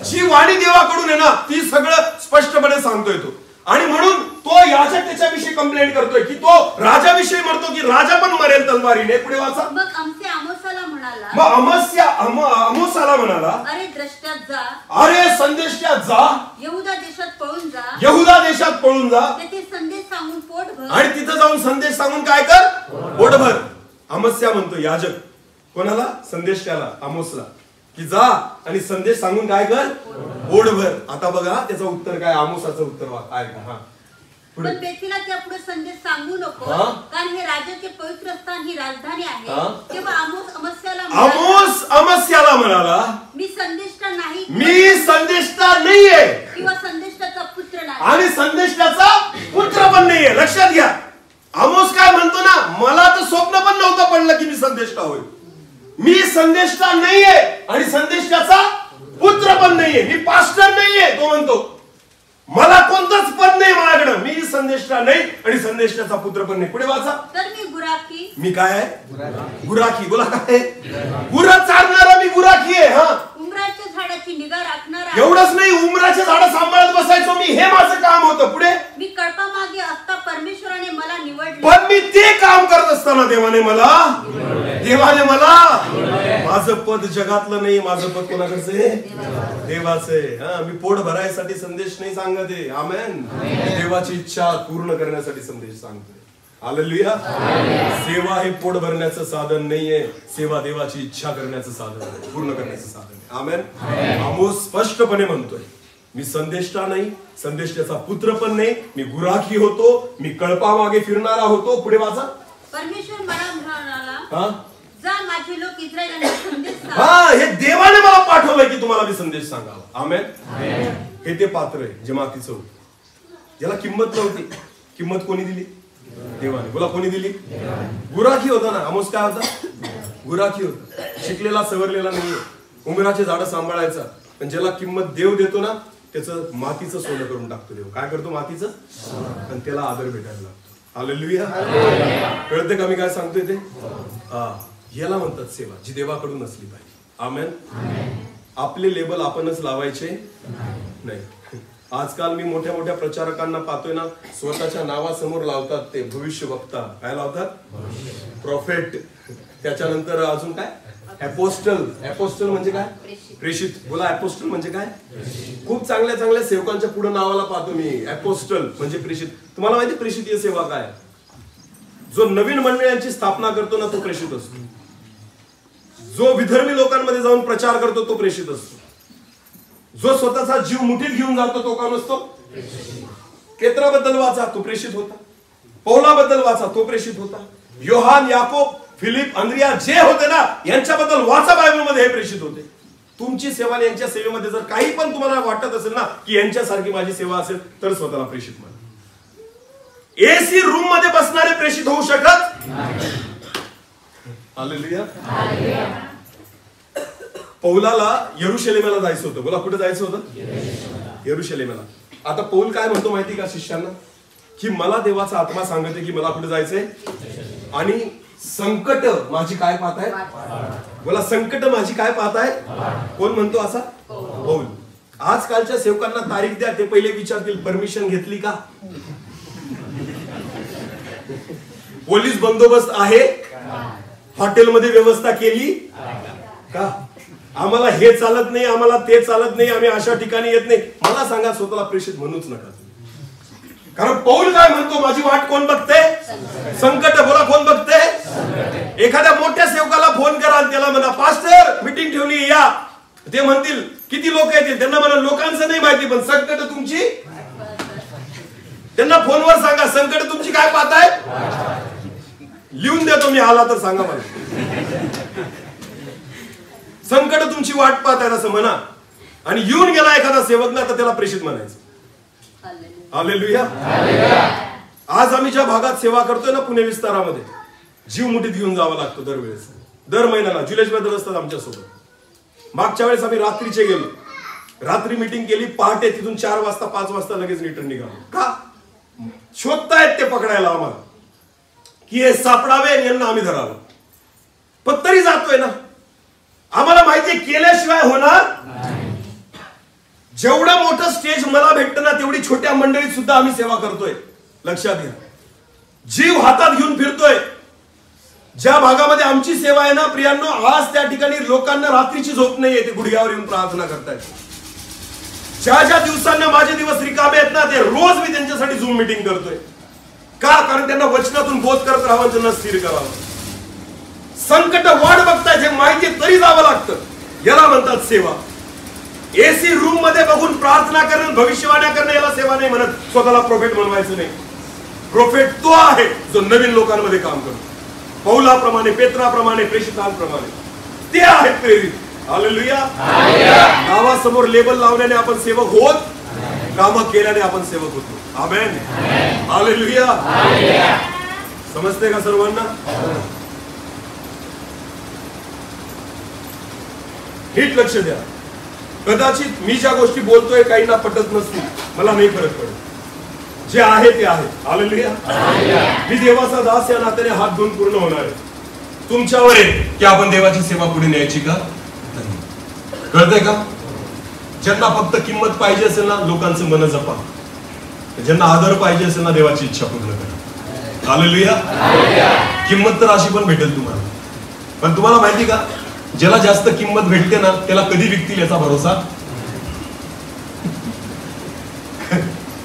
जी वाणी देवाकडून आहे ना, ती सगळं स्पष्टपणे सांगतोय तो. आणि म्हणून तो याजक त्याच्याविषयी कंप्लेंट करतोय की तो राजाविषयी म्हणतो की राजा पण मरेल तलवारीने. पुढे वाचा.
मग आमोसाला
म्हणाला,
अरे द्रष्ट्या जा,
अरे संदेशच्या जा,
यहुदा देशात पळून जा,
यहुदा देशात पळून जा,
तेथे संदेश सांगून पोट भर.
आणि तिथं जाऊन संदेश सांगून काय कर? पोटभर. अमस्या म्हणतो याजक कोणाला? संदेशाला, आमोसला, की जा आणि संदेश सांगून काय कर? पोटभर. आता बघा त्याचं उत्तर काय? आमोसाचं उत्तर आहे का?
पण बेथीला त्या पुढे संदेश सांगू नको, कारण हे राजाचे पवित्र स्थान ही राजधानी आहे. तेव्हा आमोस अमस्याला म्हणाला, मी संदेष्टा नाही,
मी संदेष्टा नाहीये
किंवा संदेष्टाचा पुत्र नाही
आणि संदेष्टाचा पुत्र पण नाहीये. लक्षात घ्या, आमोस काय म्हणतो ना, मला तर स्वप्न पण नव्हतं पडलं की मी संदेष्टा होईल. मी संदेष्टा नाहीये आणि संदेष्टाचा पुत्र पण नाहीये. मी पास्टर नाहीये. तो म्हणतो मला कोणतंच पद नाही माझ्याकडे. मी संदेष्टा नाही आणि संदेष्टाचा पुत्र पण नाही. पुढे वाचा.
तर मी गुराखी.
मी काय आहे? गुराखी. बोला काय? गुरा चारणारा मी गुराखी आहे. हा,
उमराच्या झाडाची निगा राखणारा.
एवढंच नाही, उमराचे झाड सांभाळत बसायचो मी. हे माझं काम होतं. पुढे.
मी कळपा मागे असता परमेश्वराने मला निवडले.
पण मी ते काम करत असताना देवाने मला माझं पद जगातलं नाही, माझं पद कोणाकडचं आहे? देवाचं आहे. हा, मी पोट भरायसाठी संदेश नाही सांगत आहे. आमेन. देवाची इच्छा पूर्ण करण्यासाठी संदेश सांगतोय. हालेलुया. सेवा हे पोट भरण्याचं साधन नाहीये. सेवा देवाची इच्छा करण्याचं साधन आहे, पूर्ण करण्याचं साधन आहे. आमेन. आमोस स्पष्टपणे म्हणतोय, मी संदेष्टा नाही, संदेष्टाचा पुत्र पण नाही. मी गुराखी होतो, मी कळपामागे फिरणारा होतो. पुढे वाचा.
परमेश्वर मला म्हणाला, जा माझे लोक इस्रायलांना संदेश सांग.
हा, हे देवाने मला पाठवलंय की तुम्हाला मी संदेश सांगावा. आमेन. हे ते पात्र आहे जे मातीचं होतं, ज्याला किंमत नव्हती. किंमत कोणी दिली? देवाने. बोला, कोणी दिली? गुराखी होता ना. आमोस काय होता? गुराखी होता. शिकलेला सवरलेला नाहीये. उमराचे झाड सांभाळायचा. पण ज्याला किंमत देव देतो ना, त्याचं मातीचं सोनं करून टाकतो देव. काय करतो? मातीचं. आणि त्याला आदर भेटायला लागतो. हालेलुया. कळते का मी काय सांगतोय ते? याला म्हणतात सेवा, जी देवाकडून असली पाहिजे. आमेन. आपले लेबल आपणच लावायचे नाही. आजकाल मी मोठ्या मोठ्या प्रचारकांना पाहतोय ना, स्वतःच्या नावासमोर लावतात ते भविष्य वक्ता. काय लावतात? प्रॉफेट. त्याच्यानंतर अजून काय? अपोस्टल. अपोस्टल म्हणजे काय? प्रेषित. बोला, अपोस्टल म्हणजे काय? खूप चांगल्या चांगल्या सेवकांच्या पुढे नावाला पाहतो मी. अपोस्टल म्हणजे प्रेषित. तुम्हाला माहिती प्रेषित सेवा काय? जो नवीन मंडळांची स्थापना करतो ना, तो प्रेषित असतो. जो विधर्मी लोकांमध्ये जाऊन प्रचार करतो तो प्रेषित असतो. जो स्वतःचा जीव मुठीत घेऊन जातो तो कोण असतो? पेत्राबद्दल वाचा, तो प्रेषित होता. पौलाबद्दल वाचा, तो प्रेषित होता. योहान, याकोब, फिलिप, अंद्रिया जे होते ना, यांच्याबद्दल वाचा बायबलमध्ये, हे प्रेषित होते. तुमची सेवा आणि यांच्या सेवेमध्ये जर काही पण तुम्हाला वाटत असेल ना की यांच्यासारखी माझी सेवा असेल, तर स्वतःला प्रेषित म्हणा. एसी रूम मध्ये बसणारे प्रेषित होऊ शकत नाही. हालेलुया. पौलाला यरुशलेमेला जायचं होतं. बोला, कुठे जायचं होतं? यरुशलेमेला. आता पौल काय म्हणतो माहिती का शिष्यांना? की मला देवाचा आत्मा सांगते की मला कुठे जायचंय आणि संकट माझी काय पाहताय? बोला, संकट माझी काय पाहताय? कोण म्हणतो असा? पौल. आजकालच्या सेवकांना तारीख द्या, ते पहिले विचारतील परमिशन घेतली का? पोलीस बंदोबस्त आहे? हॉटेलमध्ये व्यवस्था केली का? आम्हाला हे चालत नाही, आम्हाला ते चालत नाही, आम्ही अशा ठिकाणी येत नाही. मला सांगा, स्वतःला प्रेषित म्हणूच नका. कारण पौल काय म्हणतो? माझी वाट कोण बघते? संकट. बोला, कोण बघते? एखाद्या मोठ्या सेवकाला फोन करा, त्याला म्हणा पास्टर मीटिंग ठेवली या. ते म्हणतील किती लोक येतील? त्यांना म्हणा लोकांचं नाही माहिती, पण संकट तुमची. त्यांना फोनवर सांगा, संकट तुमची काय पाहताय? लिहून देतो मी, आला तर सांगा मला. संकट तुमची वाट पाहताय असं म्हणा. आणि येऊन गेला एखादा सेवक ना, तर त्याला प्रेषित म्हणायचं. हालेलुया. आज आम्ही ज्या भागात सेवा करतोय ना, पुणे विस्तारामध्ये, जीव मुठीत घेऊन जावं लागतं दरवेळेस. दर महिन्याला जुलैच ब्रदर असतात आमच्यासोबत. मागच्या वेळेस आम्ही रात्रीचे गेलो, रात्री मीटिंग केली, पहाटे तिथून 4 वाजता 5 वाजता लगेच रिटर्न निघालो. का? शोधतायत ते पकडायला आम्हाला की हे सापडावे आणि यांना आम्ही धरावं. पण तरी जातोय ना. आम्हाला माहितीये केल्याशिवाय होणार. जेवढं मोठं स्टेज मला भेटतं ना, तेवढी छोट्या मंडळीत सुद्धा आम्ही सेवा करतोय. लक्षात घ्या, जीव हातात घेऊन फिरतोय. ज्या भागामध्ये आमची सेवा आहे ना प्रियांनो, आज त्या ठिकाणी लोकांना रात्रीची झोप नाही येते, गुडघ्यावर येऊन प्रार्थना करतायत. ज्या ज्या दिवसांना माझे दिवस रिकामे आहेत ना, ते रोज मी त्यांच्यासाठी झूम मीटिंग करतोय. का? कारण त्यांना वचनातून बोध करत राहावं, त्यांना स्थिर करावं. संकट वाट बघताय माहिती तरी जावं लागतं. याला म्हणतात सेवा. एसी रूम मध्ये बघून प्रार्थना करणं, भविष्यवाण्या करणं याला सेवा नाही म्हणत. स्वतःला प्रोफेट बनवायचं नाही. प्रोफेट तो आहे जो नवीन लोकांमध्ये काम करतो. पौलाप्रमाणे, पेत्राप्रमाणे, प्रेषितांप्रमाणे ते आहेत प्रेरित. हालेलुया. गावासमोर लेबल लावल्याने आपण सेवक होत, कामं केल्याने आपण सेवक होतो. आमेन. हालेलुया. समजते का सर्वांना? नीट लक्ष द्या. कदाचित मी ज्या गोष्टी बोलतोय काहींना पटत नसतील, मला नाही फरक पडत. जे आहे ते आहे. हालेलुया. मी देवाचा दास या नात्याने हात धुवून पूर्ण होणार आहे. तुमच्यावर आहे की आपण देवाची सेवा पुढे न्यायची का? कळतंय का? ज्यांना फक्त किंमत पाहिजे असेल ना, लोकांचं मन जपा. ज्यांना आदर पाहिजे असेल ना, देवाची इच्छा पूर्ण करा. हालेलुया. किंमत तर अशी पण भेटेल तुम्हाला. पण तुम्हाला माहिती का, ज्याला जास्त किंमत भेटते ना, त्याला कधी विकतील याचा भरोसा.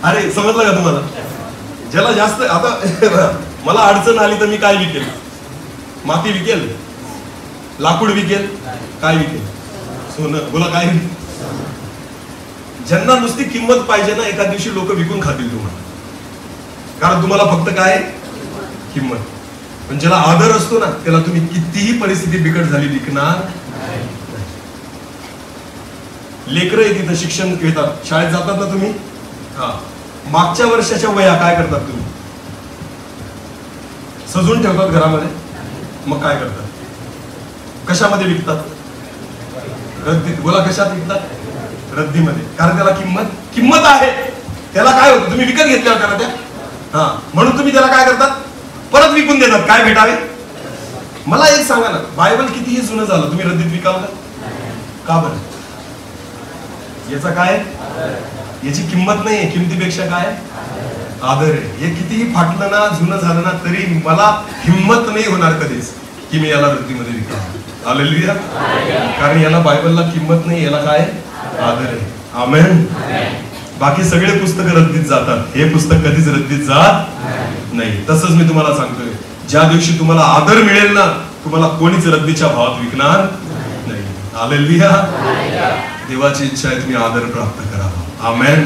अरे समजलं का तुम्हाला? ज्याला जास्त, आता मला अडचण आली तर मी काय विकेल? माती विकेल? लाकूड विकेल? काय विकेल? सोनं? बोला काय? ज्यांना नुसती किंमत पाहिजे ना, एका दिवशी लोक विकून खातील तुम्हाला. कारण तुम्हाला फक्त काय? किंमत. पण ज्याला आदर असतो ना, त्याला तुम्ही कितीही परिस्थिती बिकट झाली विकणार नाही. लेकरं तिथं शिक्षण घेतात, शाळेत जातात ना तुम्ही. हा, मागच्या वर्षाच्या वया काय करतात तुम्ही? सजून ठेवतात घरामध्ये. मग काय करतात? कशामध्ये विकतात? रद्दीत. बोला कशात विकतात? रद्दीमध्ये. कारण त्याला किंमत आहे. त्याला काय होतं? तुम्ही विकत घेतल्यावर त्याला त्या, हा, म्हणून तुम्ही त्याला काय करतात? परत विकून देतात. काय भेटावे? मला एक सांगा ना, बायबल कितीही जुनं झालं, तुम्ही रद्दीत विकाल का? बरं? याचा काय? याची किंमत नाहीये. किमतीपेक्षा काय? आदर आहे. हे कितीही फाटलं ना, जुनं झालं ना, तरी मला हिंमत नाही होणार कधीच की मी याला रद्दीमध्ये विकावं. हालेलुया. कारण याला बायबलला किंमत नाही, याला काय? आदर आहे. आमेन. बाकी सगळे पुस्तकं रद्दीत जातात, हे पुस्तक कधीच रद्दीत जात नाही. तसंच मी तुम्हाला सांगतोय, ज्या दिवशी तुम्हाला आदर मिळेल ना, तुम्हाला कोणीच रद्दीच्या भावात विकणार नाही. हालेलुया. देवाची इच्छा आहे तुम्ही आदर प्राप्त करावा. आमेन.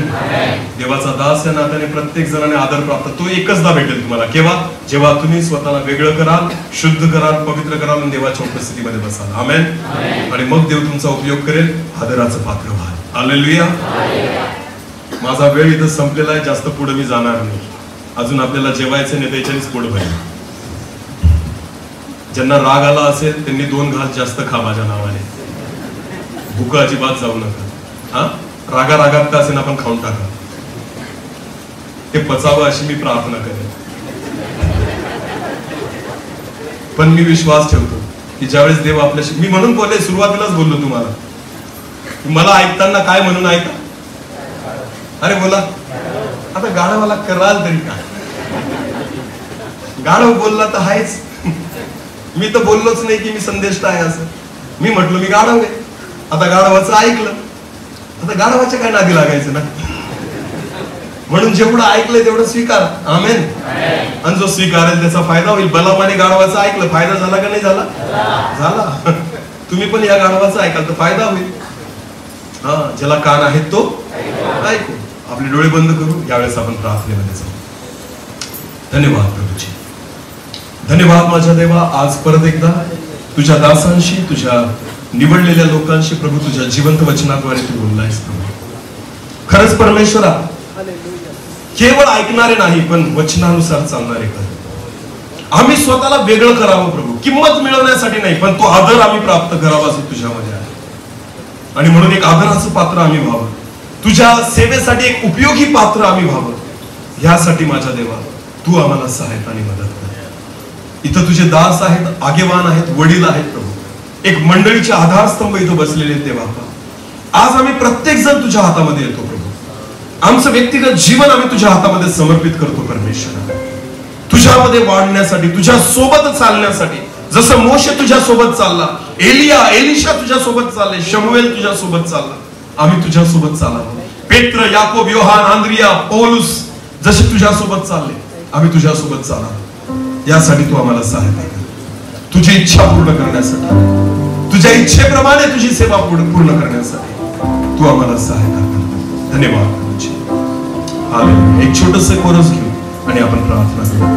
देवाचा दास या नात्याने प्रत्येक जणाने आदर प्राप्त, तो एकचदा भेटेल तुम्हाला. केव्हा? जेव्हा तुम्ही स्वतःला वेगळं कराल, शुद्ध कराल, पवित्र कराल आणि देवाच्या उपस्थितीमध्ये बसाल. आमेन. आणि मग देव तुमचा उपयोग करेल, आदराचं पात्र व्हाल. हालेलुया. माझा वेळ इथं संपलेला आहे, जास्त पुढे मी जाणार नाही. अजून आपल्याला जेवायचं नाही, त्याच्यानेच पोट भरेल. ज्यांना राग आला असेल त्यांनी 2 घास जास्त खा माझ्या नावाने. भूक अजिबात जाऊ नका. हा, रागात का असेल आपण खाऊन टाका. ते पचावं अशी मी प्रार्थना करेन. पण मी विश्वास ठेवतो की ज्यावेळेस देव आपल्याशी, मी म्हणून बोलले, सुरुवातीलाच बोललो तुम्हाला, मला ऐकताना काय म्हणून ऐका. अरे बोला, आता गाढवाला कराल तरी काय? गाढव बोलला तर आहेच. मी तर बोललोच नाही की मी संदेष्ट आहे असं. मी म्हटलो मी गाढव आहे. आता गाढवाचं ऐकलं, आता गाढवाच्या काय नादी लागायचं ना. म्हणून जेवढं ऐकलंय तेवढं स्वीकार. आमेन. आणि जो स्वीकारेल त्याचा फायदा होईल. बलामाने गाढवाचं ऐकलं, फायदा झाला का नाही झाला? झाला. तुम्ही पण या गाढवाचं ऐकाल तर फायदा होईल. हा, ज्याला कान आहेत तो ऐकू. आपले डोळे बंद करू. यावेळेस आपण प्रार्थनेमध्ये जाऊ. धन्यवाद प्रभूजी. धन्यवाद माझ्या देवा. आज परत एकदा तुझ्या दासांशी, तुझ्या निवडलेल्या लोकांशी प्रभू तुझ्या जिवंत वचनाद्वारे तू बोललायस प्रभू. खरंच परमेश्वरा, केवळ ऐकणारे नाही पण वचनानुसार चालणारे कर. आम्ही स्वतःला वेगळं करावं प्रभू, किंमत मिळवण्यासाठी नाही पण तो आदर आम्ही प्राप्त करावा असं तुझ्यामध्ये आहे. आणि म्हणून एक आदराचं पात्र आम्ही व्हावं, तुझ्या सेवेसाठी एक उपयोगी पात्र आम्ही व्हावं. यासाठी माझ्या देवा तू आम्हाला सहायता आणि मदत कर. इथं तुझे दास आहेत, आगेवान आहेत, वडील आहेत प्रभू. एक मंडळीचे आधारस्तंभ इथं बसलेले आहेत देवा. आज आम्ही प्रत्येक जण तुझ्या हातामध्ये येतो प्रभू. आमचं व्यक्तिगत जीवन आम्ही तुझ्या हातामध्ये समर्पित करतो परमेश्वर. तुझ्यामध्ये वाढण्यासाठी, तुझ्या सोबत चालण्यासाठी. जसं मोशे तुझ्या सोबत चालला, एलिशा तुझ्या सोबत चालले, शमूएल तुझ्या सोबत चालला, आम्ही तुझ्या सोबत चालावं. पेत्र, याकोब, योहान, आंद्रिया, पौलुस जसे तुझ्या सोबत चालले
आम्ही तुझ्यासोबत चालणार, यासाठी तू आम्हाला सहायता कर. तुझी इच्छा पूर्ण करण्यासाठी, तुझ्या इच्छेप्रमाणे तुझी सेवा पूर्ण करण्यासाठी तू आम्हाला सहायता कर. धन्यवाद. एक छोटस कोरस घेऊ आणि आपण प्रार्थना करू.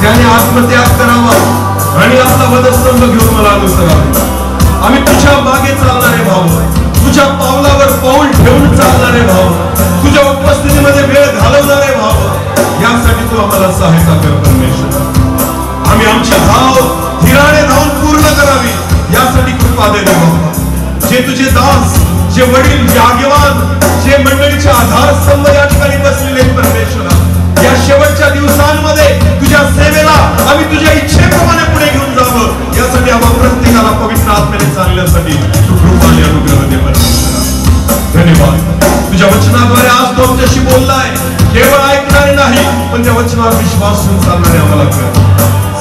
त्याने आत्मत्याग करावा आणि आपला वधस्तंभ घेऊन मला अनुसरावे. आम्ही तुझ्या मागे चालणारे भाव, तुझ्या पावलावर पाऊल ठेवून चालणारे भाव, तुझ्या उपस्थितीमध्ये वेळ घालवणारे भाव, यासाठी तू आम्हाला सहायता कर परमेश्वर. आम्ही आमचे भाव धीराने धावून पूर्ण करावी यासाठी कृपा दे बाबा. जे तुझे दास, जे वडील, जे आगेवान, जे मंडळीचे आधारस्तंभ या ठिकाणी बसलेले परमेश्वरा, या शेवटच्या दिवसांमध्ये तुझ्या सेवेला आम्ही तुझ्या इच्छेप्रमाणे पुढे घेऊन जावं यासाठी आम्हा प्रत्येकाला पवित्र आत्म्याने चालण्यासाठी तू कृपा आणि अनुग्रह दे परमेश्वरा. धन्यवाद. तुझ्या वचनाद्वारे आज तो आमच्याशी बोललाय. केवळ ऐकणारे नाही पण त्या वचनावर विश्वास ठेवून चालणारे आम्हाला कर.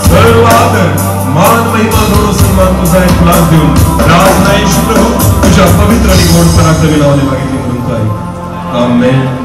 सर्व आदर, मान, महिमा, गौरव, सन्मान तुझा एक तुलाच देऊन प्रार्थना येशू प्रभू तुझ्या पवित्र आणि गोड पराक्रमी नावाने मागितली म्हणून काय. आमेन.